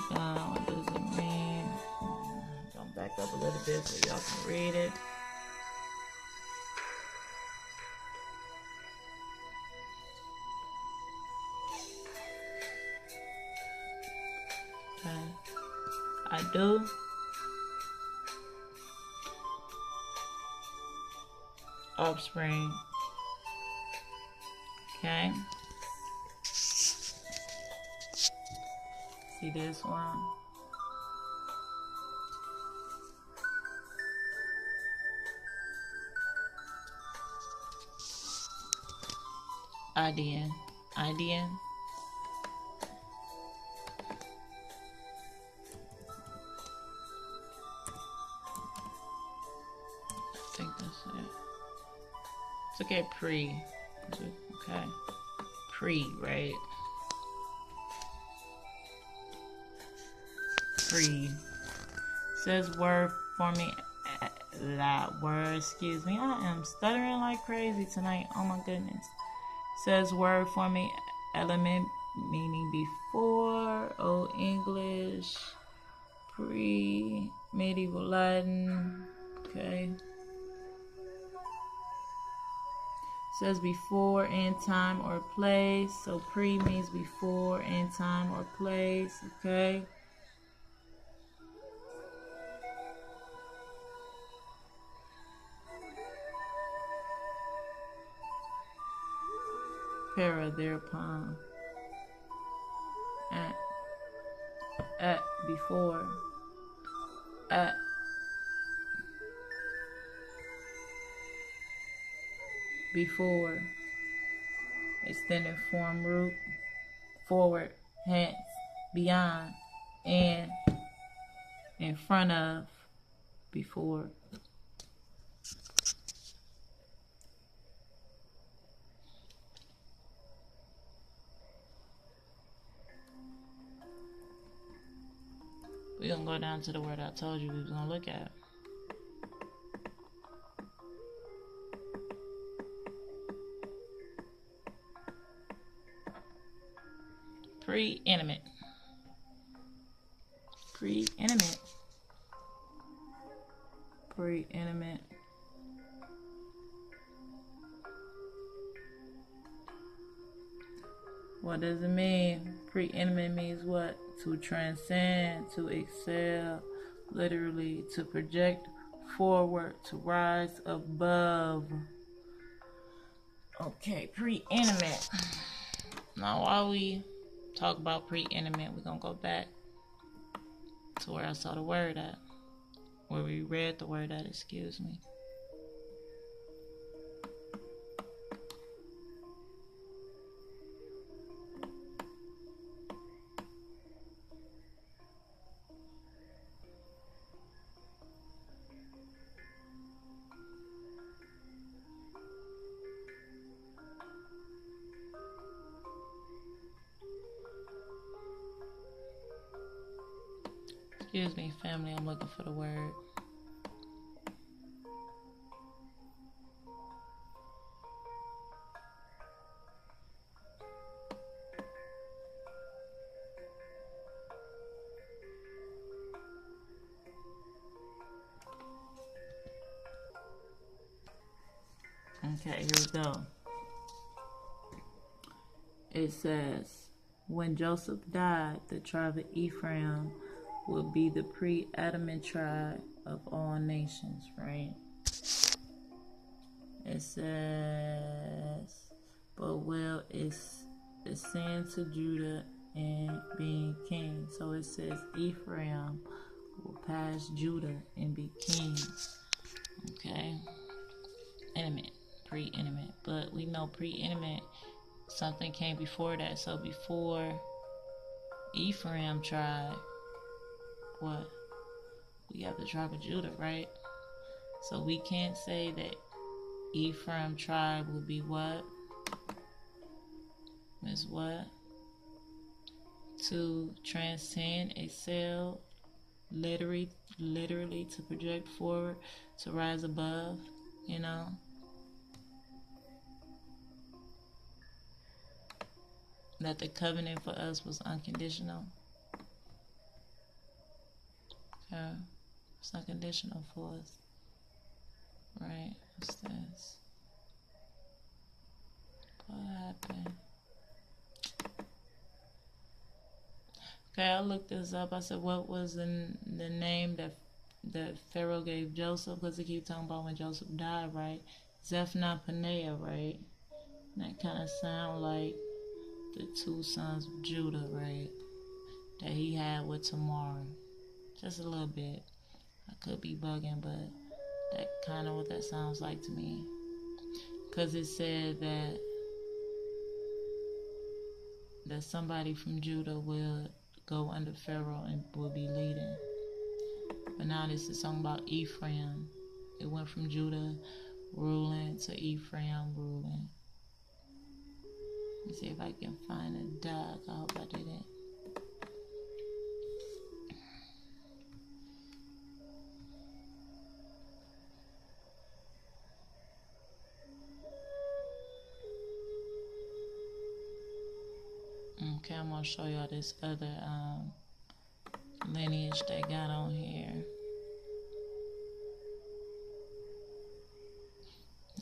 What does it mean? Jump back up a little bit so y'all can read it. Okay. I do. Offspring. Okay. See this one? IDN. IDN. I think that's it. Let's look at pre. Okay. Pre, right? Pre. Says word forming that word, excuse me. I am stuttering like crazy tonight. Oh my goodness. Says word forming element meaning before, Old English, pre, medieval Latin. Okay. Says before in time or place. So pre means before in time or place. Okay. Para thereupon. At before. At before. Extended form root. Forward. Hence. Beyond. And. In front of. Before. We're going to go down to the word I told you we was going to look at. Pre-intimate. Pre-intimate. Pre-intimate. What does it mean? Pre-intimate means what? To transcend, to excel, literally to project forward, to rise above. Okay, pre-intimate. Now while we talk about pre-intimate, we're going to go back to where I saw the word at. Where we read the word at, excuse me. Excuse me, family, I'm looking for the word. Okay, here we go. It says, when Joseph died, the tribe of Ephraim will be the pre-Adamite tribe of all nations, right? It says, but will is ascend to Judah and being king. So it says Ephraim will pass Judah and be king. Okay. Intimate. Pre-intimate. But we know pre-intimate, something came before that. So before Ephraim tribe, what? We have the tribe of Judah, right? So we can't say that Ephraim tribe would be what? Is what? To transcend, excel, literally to project forward, to rise above, you know? That the covenant for us was unconditional. Okay. It's unconditional for us. Right? What's this? What happened? Okay, I looked this up. I said, what was the name that Pharaoh gave Joseph? Because he keep talking about when Joseph died, right? Zephaniah, right? And that kind of sound like the two sons of Judah, right? That he had with Tamar. Just a little bit. I could be bugging, but that kind of what that sounds like to me. Because it said that somebody from Judah will go under Pharaoh and will be leading. But now this is talking about Ephraim. It went from Judah ruling to Ephraim ruling. Let me see if I can find a duck. I hope I didn't. Okay, I'm going to show y'all this other lineage they got on here.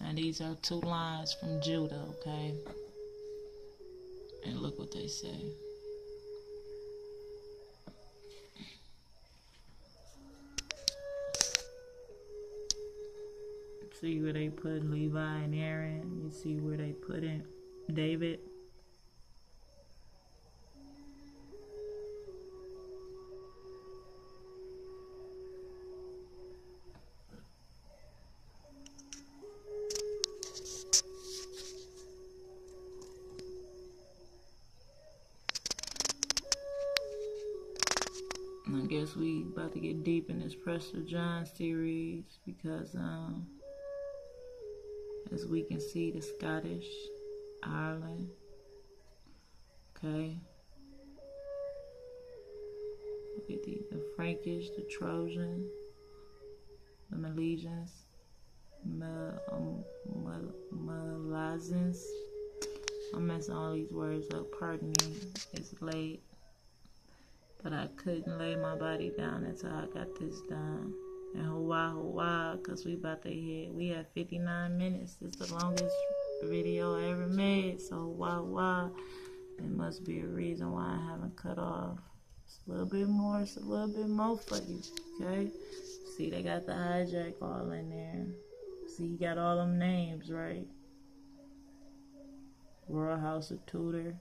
Now these are two lines from Judah, okay? And look what they say. See where they put Levi and Aaron. You see where they put in David. I guess we about to get deep in this Prester John series because as we can see, the Scottish, Ireland, okay, look at the Frankish, the Trojan, the Milesians, Malazans. I'm messing all these words up, pardon me, it's late. But I couldn't lay my body down until I got this done. And Hawaii, because we about to hit. We have 59 minutes. It's the longest video I ever made. So Hawaii, there must be a reason why I haven't cut off. It's a little bit more. It's a little bit more for you. Okay? See, they got the hijack all in there. See, you got all them names, right? Royal House of Tudor.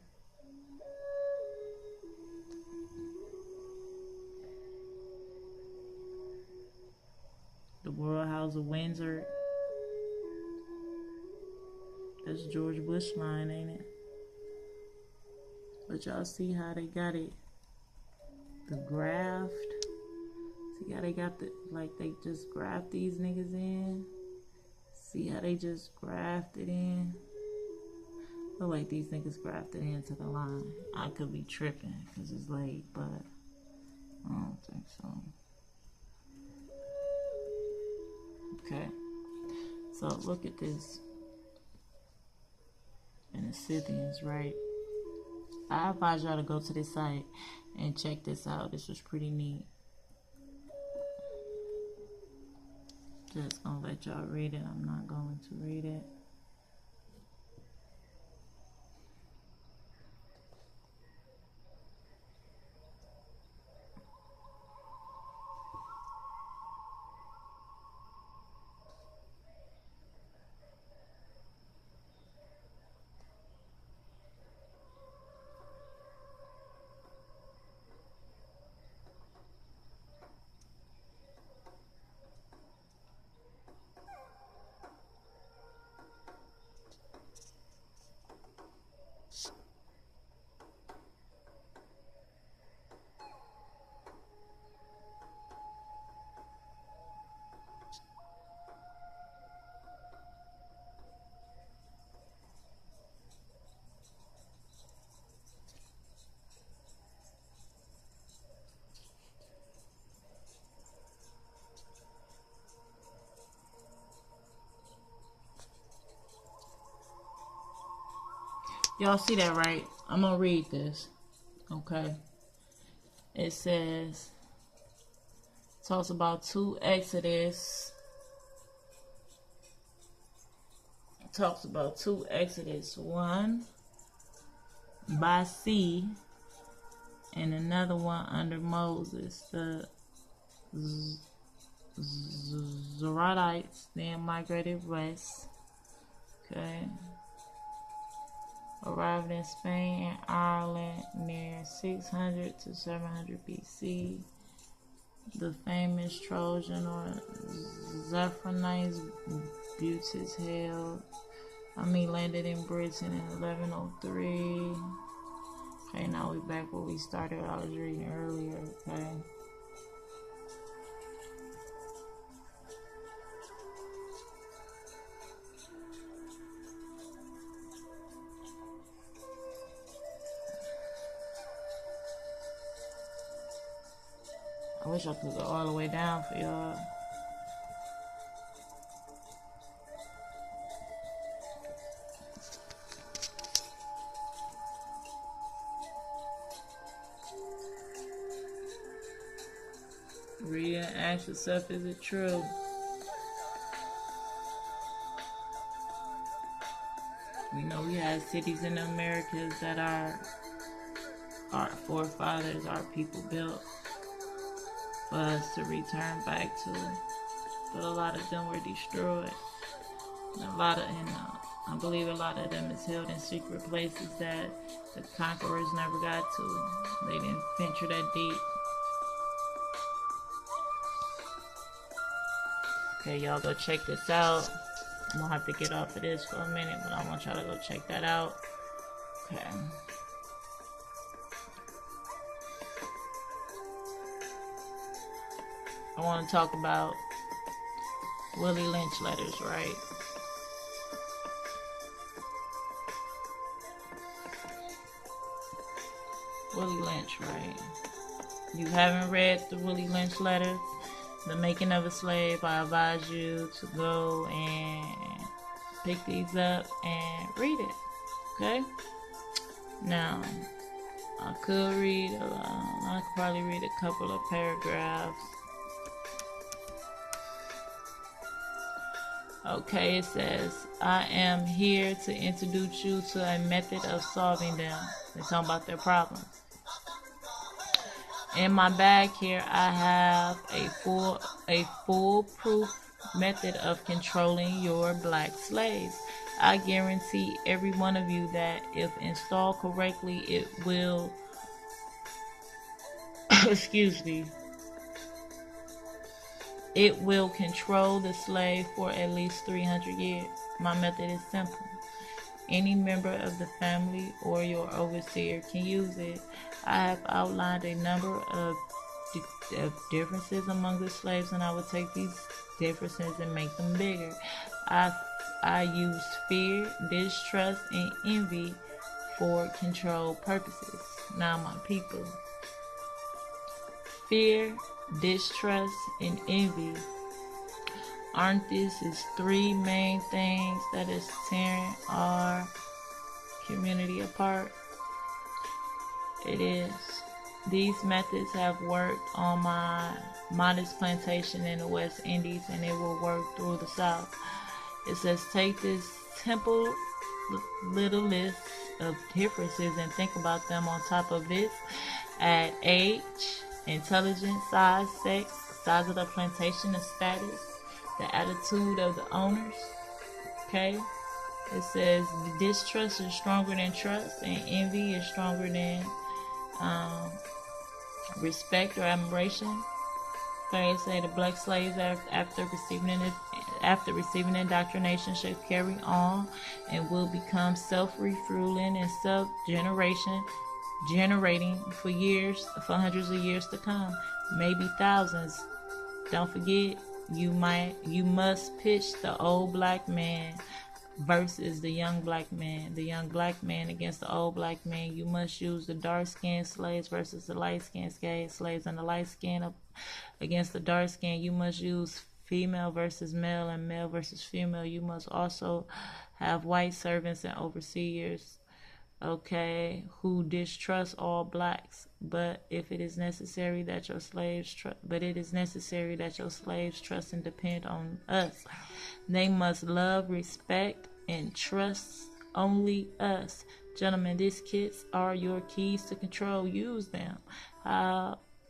The Royal House of Windsor. That's George Bush line, ain't it? But y'all see how they got it. The graft. See how they got the, like they just graft these niggas in. See how they just grafted in. Look like these niggas grafted into the line. I could be tripping because it's late, but I don't think so. Okay, so look at this. And the Scythians, right? I advise y'all to go to this site and check this out. This was pretty neat. Just gonna let y'all read it. I'm not going to read it. Y'all see that, right? I'm going to read this. Okay. It says, talks about two Exodus. Talks about two Exodus. One by sea and another one under Moses. The Zoratites then migrated west. Okay. Arrived in Spain and Ireland near 600 to 700 BC. The famous Trojan or Zephyrnites Butis landed in Britain in 1103. Okay, now we're back where we started. I was reading earlier. Okay. I wish I could go all the way down for y'all. Read and ask yourself, is it true? We know we have cities in the Americas that our forefathers, our people built for us to return back to, but a lot of them were destroyed. I believe a lot of them is held in secret places that the conquerors never got to. They didn't venture that deep. Okay, y'all go check this out. I'm gonna have to get off of this for a minute, but I want y'all to go check that out. Okay. I want to talk about Willie Lynch letters, right? Willie Lynch, right? You haven't read the Willie Lynch letters, The Making of a Slave, I advise you to go and pick these up and read it, okay? Now, I could probably read a couple of paragraphs. Okay, it says, I am here to introduce you to a method of solving them. They're talking about their problems. In my bag here, I have a foolproof method of controlling your black slaves. I guarantee every one of you that if installed correctly, it will, it will control the slave for at least 300 years. My method is simple. Any member of the family or your overseer can use it. I have outlined a number of differences among the slaves, and I will take these differences and make them bigger. I use fear, distrust, and envy for control purposes. Now, my people, fear, distrust, and envy, aren't these three main things that is tearing our community apart? It is. These methods have worked on my modest plantation in the West Indies, and it will work through the South. It says, take this simple little list of differences and think about them. On top of this, add age, intelligence, size, sex, size of the plantation, the status, the attitude of the owners. Okay? It says distrust is stronger than trust, and envy is stronger than respect or admiration. Okay, it say the black slaves after receiving indoctrination should carry on and will become self-refueling and generating for years, for hundreds of years to come, maybe thousands. Don't forget, you must pitch the old black man versus the young black man. The young black man against the old black man. You must use the dark-skinned slaves versus the light-skinned slaves, and the light skin against the dark skin. You must use female versus male and male versus female. You must also have white servants and overseers okay, who distrust all blacks. But it is necessary that your slaves trust and depend on us. They must love, respect, and trust only us. Gentlemen, these kits are your keys to control. Use them.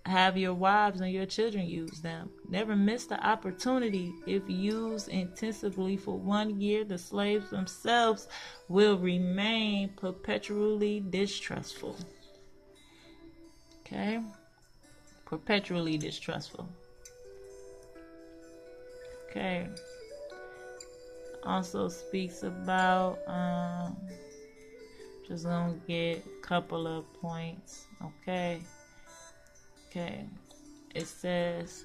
Have your wives and your children use them. Never miss the opportunity. If used intensively for 1 year, the slaves themselves will remain perpetually distrustful. Okay? Perpetually distrustful. Okay. Also speaks about, just gonna get a couple of points. Okay. It says,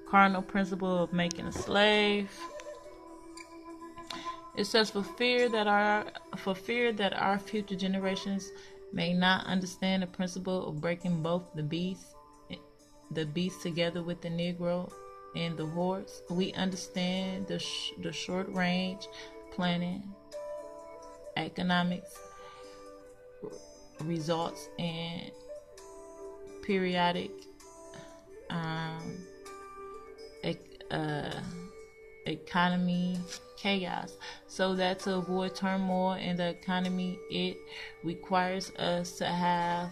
cardinal principle of making a slave. It says, for fear that our future generations may not understand the principle of breaking both the beast together with the Negro and the horse, we understand the short range planning, economics, results, and periodic economy chaos, so that to avoid turmoil in the economy, it requires us to have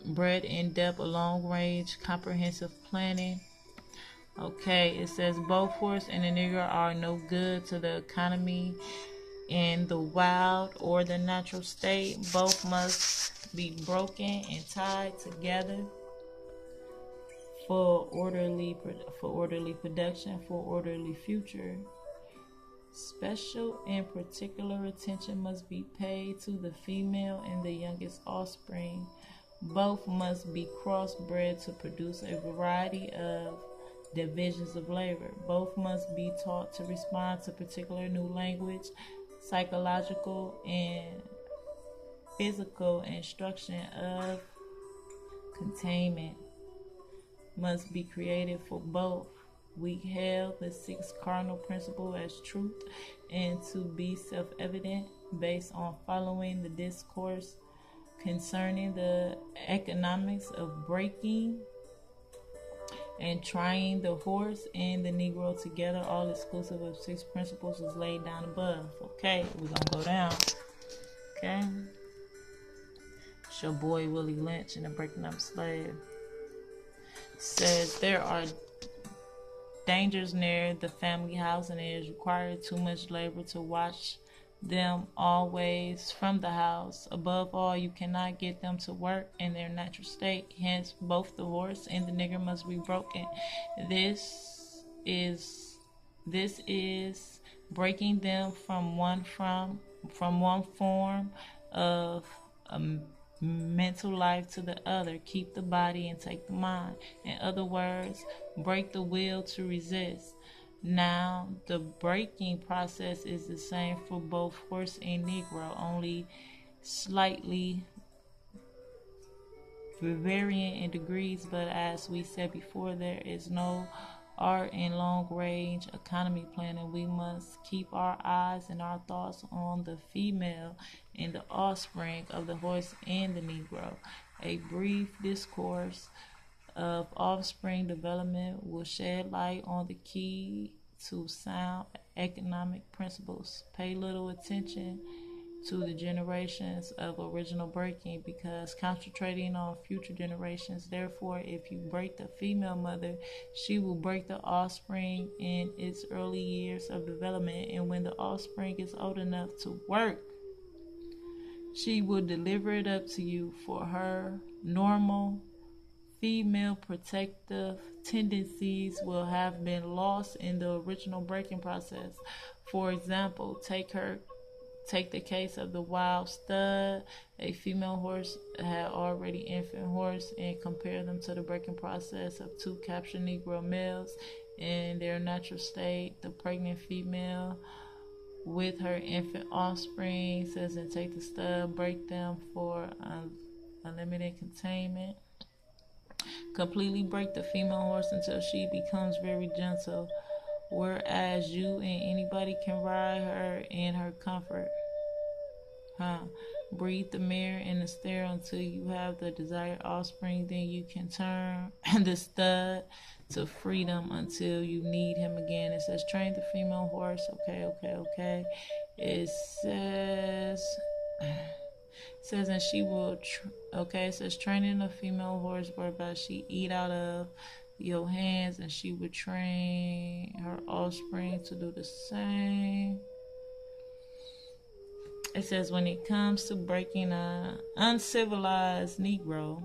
breadth in depth, long range, comprehensive planning. Okay, it says both horse and the Negro are no good to the economy in the wild or the natural state. Both must be broken and tied together for orderly production, for orderly future. Special and particular attention must be paid to the female and the youngest offspring. Both must be crossbred to produce a variety of divisions of labor. Both must be taught to respond to particular new language. Psychological and physical instruction of containment must be created for both. We hail the 6th cardinal principle as truth and to be self-evident based on following the discourse concerning the economics of breaking and trying the horse and the Negro together, all exclusive of 6 principles is laid down above. Okay, we're gonna go down. Okay, it's your boy Willie Lynch and the Breaking Up Slave. Says there are dangers near the family house, and it is required too much labor to watch them always from the house. Above all, you cannot get them to work in their natural state. Hence, both the horse and the nigger must be broken. This is breaking them from one form of mental life to the other. Keep the body and take the mind. In other words, break the will to resist. Now, the breaking process is the same for both horse and Negro, only slightly varying in degrees, but as we said before, there is no art in long-range economy planning. We must keep our eyes and our thoughts on the female and the offspring of the horse and the Negro. A brief discourse of offspring development will shed light on the key to sound economic principles. Pay little attention to the generations of original breaking, because concentrating on future generations. Therefore, if you break the female mother, she will break the offspring in its early years of development, and when the offspring is old enough to work, she will deliver it up to you. For her normal female protective tendencies will have been lost in the original breaking process. For example, take the case of the wild stud. A female horse had already infant horse, and compare them to the breaking process of 2 captured Negro males in their natural state. The pregnant female with her infant offspring says, and take the stud, break them for unlimited containment. Completely break the female horse until she becomes very gentle, whereas you and anybody can ride her in her comfort. Breathe the mirror in the stare until you have the desired offspring. Then you can turn the stud to freedom until you need him again. It says train the female horse. Okay. It says and she will it says training a female horse whereby she eat out of your hands, and she would train her offspring to do the same. It says when it comes to breaking an uncivilized Negro,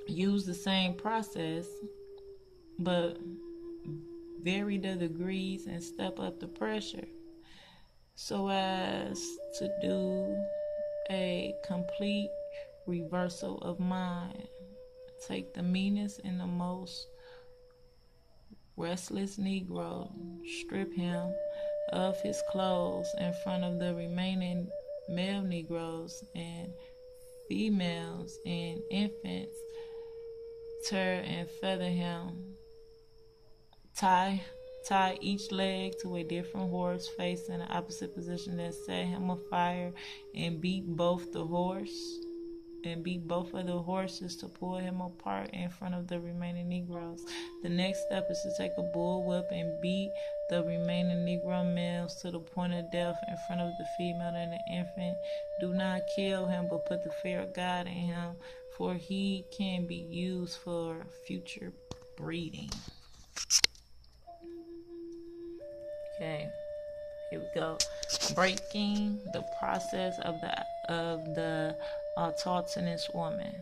use the same process, but vary the degrees and step up the pressure so as to do a complete reversal of mind. Take the meanest and the most restless Negro, strip him of his clothes in front of the remaining male Negroes and females and infants, tear and feather him, tie each leg to a different horse facing in the opposite position, then set him afire and beat both of the horses to pull him apart in front of the remaining Negroes. The next step is to take a bull whip and beat the remaining Negro males to the point of death in front of the female and the infant. Do not kill him, but put the fear of God in him, for he can be used for future breeding. Okay, here we go. Breaking the process of the autochthonous woman.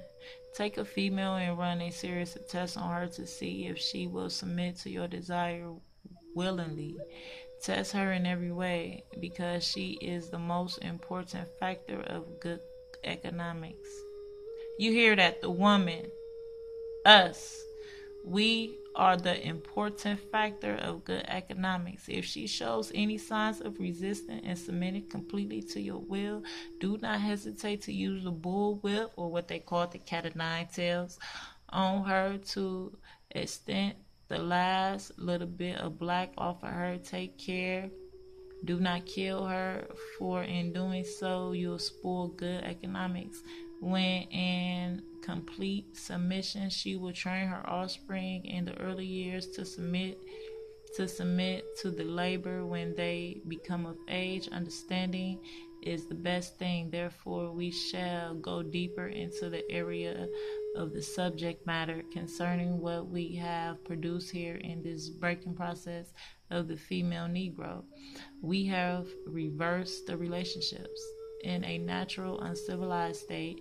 Take a female and run a series of tests on her to see if she will submit to your desire willingly. Test her in every way, because she is the most important factor of good economics. You hear that? The woman, us, we are the important factor of good economics. If she shows any signs of resistance and submitting completely to your will, do not hesitate to use the bull whip, or what they call the cat of nine tails, on her to extend the last little bit of black off of her. Take care. Do not kill her, for in doing so, you'll spoil good economics. When in complete submission, she will train her offspring in the early years to submit to the labor when they become of age. Understanding is the best thing. Therefore, we shall go deeper into the area of the subject matter concerning what we have produced here in this breaking process of the female Negro. We have reversed the relationships. In a natural, uncivilized state,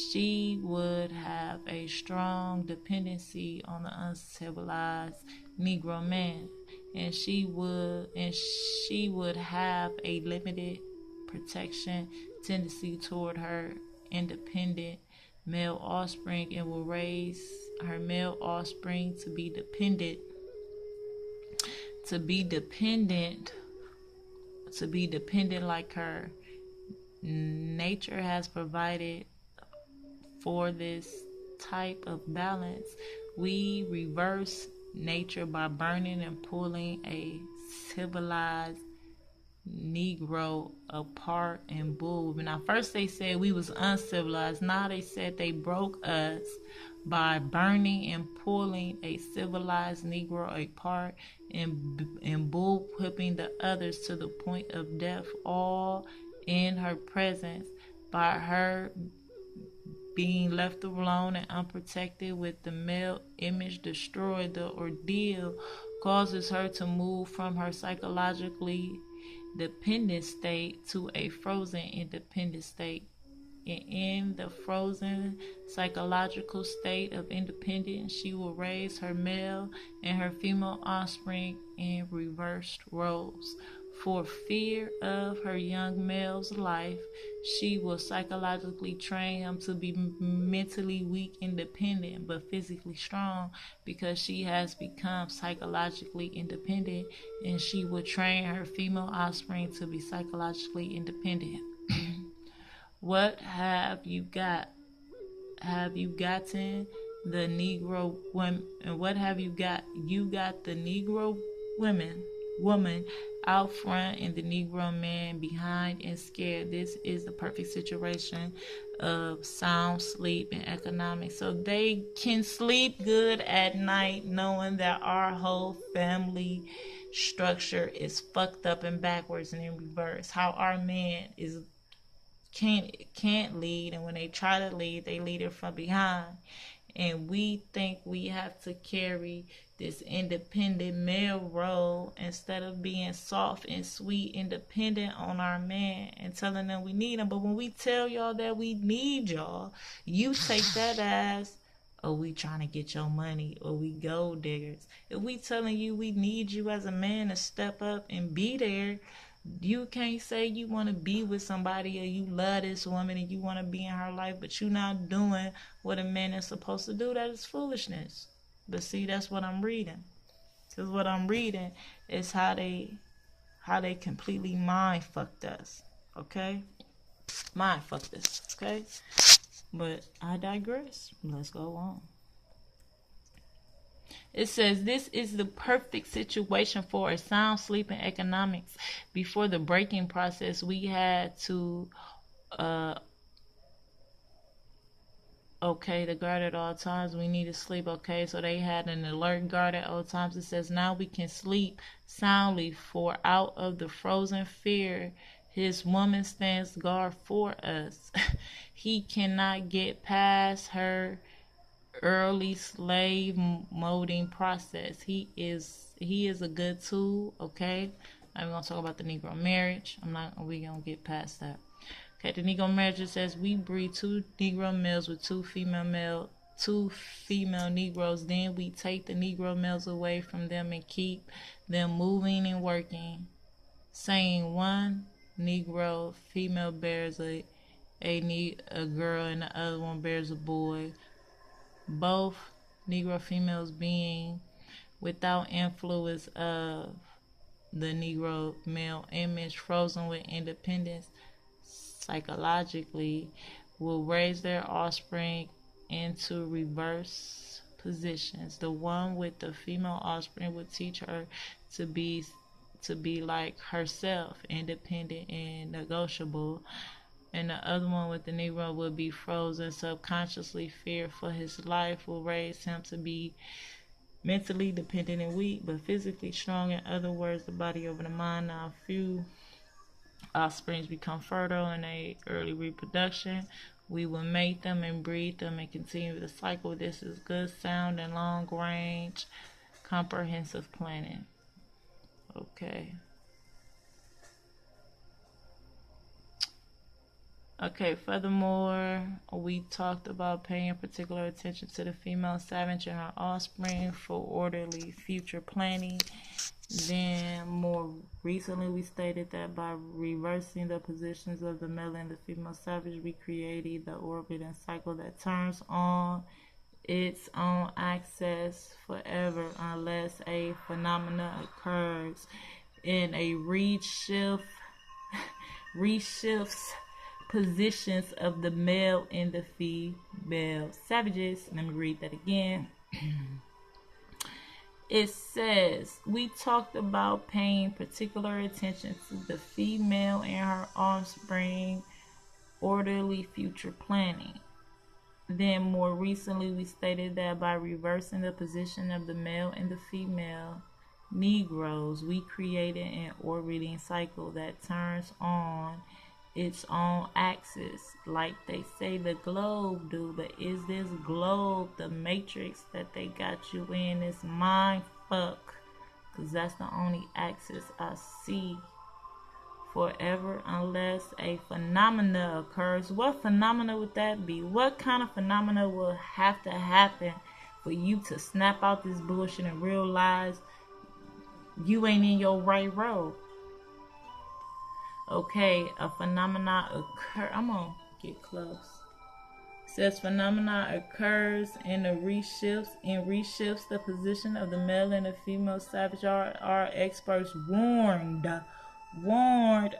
she would have a strong dependency on the uncivilized Negro man, and she would have a limited protection tendency toward her independent male offspring, and will raise her male offspring to be dependent like her. Nature has provided for this type of balance. We reverse nature by burning and pulling a civilized Negro apart and bull. Now, first they said we was uncivilized. Now they said they broke us by burning and pulling a civilized Negro apart and bull whipping the others to the point of death, all in her presence. By her being left alone and unprotected with the male image destroyed, the ordeal causes her to move from her psychologically dependent state to a frozen independent state. And in the frozen psychological state of independence, she will raise her male and her female offspring in reversed roles. For fear of her young male's life, she will psychologically train him to be mentally weak and dependent, but physically strong, because she has become psychologically independent, and she will train her female offspring to be psychologically independent. What have you got? Have you gotten the Negro women? And what have you got? You got the Negro women woman out front and the Negro man behind and scared. This is the perfect situation of sound sleep and economics. So they can sleep good at night knowing that our whole family structure is fucked up and backwards and in reverse. How our man can't lead, and when they try to lead, they lead it from behind. And we think we have to carry this independent male role instead of being soft and sweet, independent on our man and telling them we need them. But when we tell y'all that we need y'all, you take that as, oh, we trying to get your money, or we gold diggers. If we telling you we need you as a man to step up and be there, you can't say you want to be with somebody or you love this woman and you want to be in her life, but you're not doing what a man is supposed to do. That is foolishness. But see, that's what I'm reading. Because what I'm reading is how they completely mind fucked us. Okay? Mind fucked us. Okay? But I digress. Let's go on. It says, this is the perfect situation for a sound sleep in economics. Before the breaking process, we had to, okay, the guard at all times. We need to sleep, okay? So they had an alert guard at all times. It says, now we can sleep soundly, for out of the frozen fear, his woman stands guard for us. He cannot get past her early slave molding process. He is a good tool. Okay, I'm gonna talk about the Negro marriage. We gonna get past that. Okay, the Negro marriage, it says we breed 2 Negro males with 2 female Negroes. Then we take the Negro males away from them and keep them moving and working, saying one Negro female bears a girl and the other one bears a boy. Both Negro females being without influence of the Negro male image, frozen with independence psychologically, will raise their offspring into reverse positions. The one with the female offspring will teach her to be like herself, independent and negotiable. And the other one with the Negro will be frozen, subconsciously feared for his life, will raise him to be mentally dependent and weak, but physically strong. In other words, the body over the mind. Now, few offsprings become fertile in a early reproduction. We will mate them and breed them and continue the cycle. This is good, sound, and long-range comprehensive planning. Okay. Okay, furthermore, we talked about paying particular attention to the female savage and her offspring for orderly future planning. Then, more recently, we stated that by reversing the positions of the male and the female savage, we created the orbit and cycle that turns on its own axis forever unless a phenomenon occurs in a reshifts positions of the male and the female savages. Let me read that again. It says, we talked about paying particular attention to the female and her offspring, orderly future planning. Then more recently, we stated that by reversing the position of the male and the female Negroes, we created an orbiting cycle that turns on its own axis, like they say the globe do. But is this globe the matrix that they got you in? Is mind fuck, because that's the only axis I see forever unless a phenomena occurs. What phenomena would that be? What kind of phenomena will have to happen for you to snap out this bullshit and realize you ain't in your right road? Okay, a phenomena occur. I'm gonna get close. It says phenomena occurs in reshifts the position of the male and the female savage. Our experts warned, alert,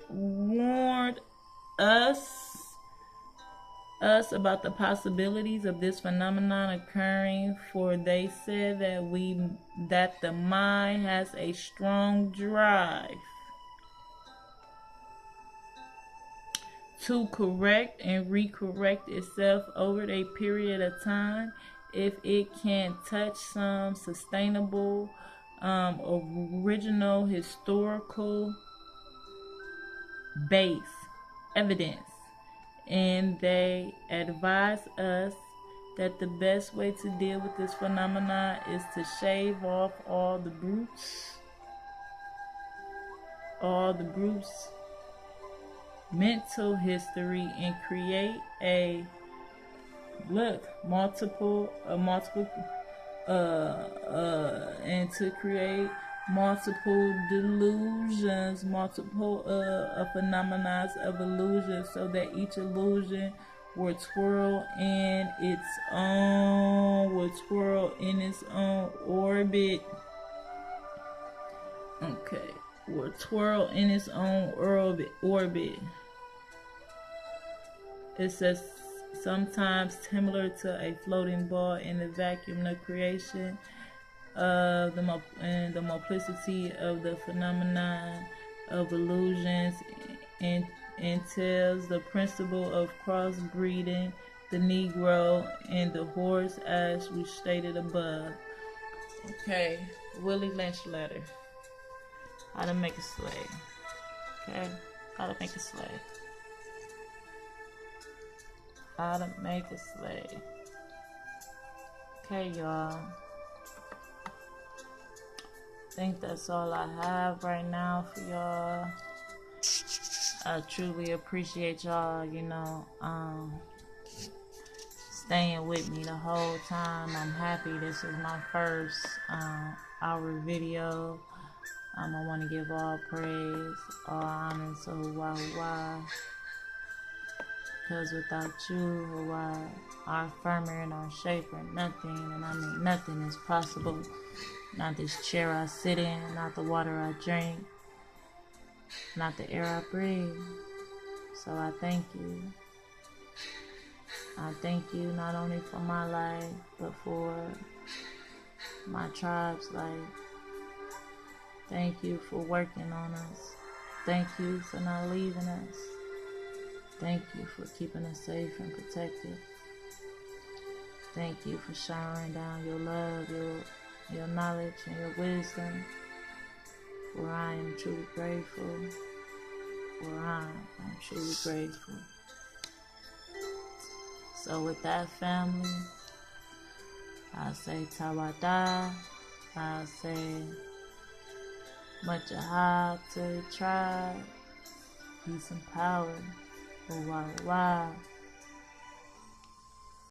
warned us us about the possibilities of this phenomenon occurring, for they said that the mind has a strong drive to correct and recorrect itself over a period of time if it can touch some sustainable, original historical base evidence. And they advise us that the best way to deal with this phenomenon is to shave off all the brutes mental history and create and to create multiple delusions, multiple phenomena of illusion, so that each illusion will twirl in its own orbit. Okay, will twirl in its own orbit. It says sometimes similar to a floating ball in the vacuum. The creation of the multiplicity of the phenomenon of illusions entails the principle of crossbreeding the Negro and the horse, as we stated above. Okay, Willie Lynch letter. How to make a slave. Okay, how to make a slave. How to make a slave. Okay, y'all. I think that's all I have right now for y'all. I truly appreciate y'all, staying with me the whole time. I'm happy this is my first hour video. I want to give all praise, all honor to Hawaii. Because without you, Hawaii, our firmer and our shaper, nothing, and I mean nothing is possible. Not this chair I sit in, not the water I drink, not the air I breathe. So I thank you. I thank you not only for my life, but for my tribe's life. Thank you for working on us. Thank you for not leaving us. Thank you for keeping us safe and protected. Thank you for showering down your love, your knowledge, and your wisdom. For I am truly grateful. For I am truly grateful. So with that, family, I say Tawada. I say much ahab to the tribe. Peace and power. Wow.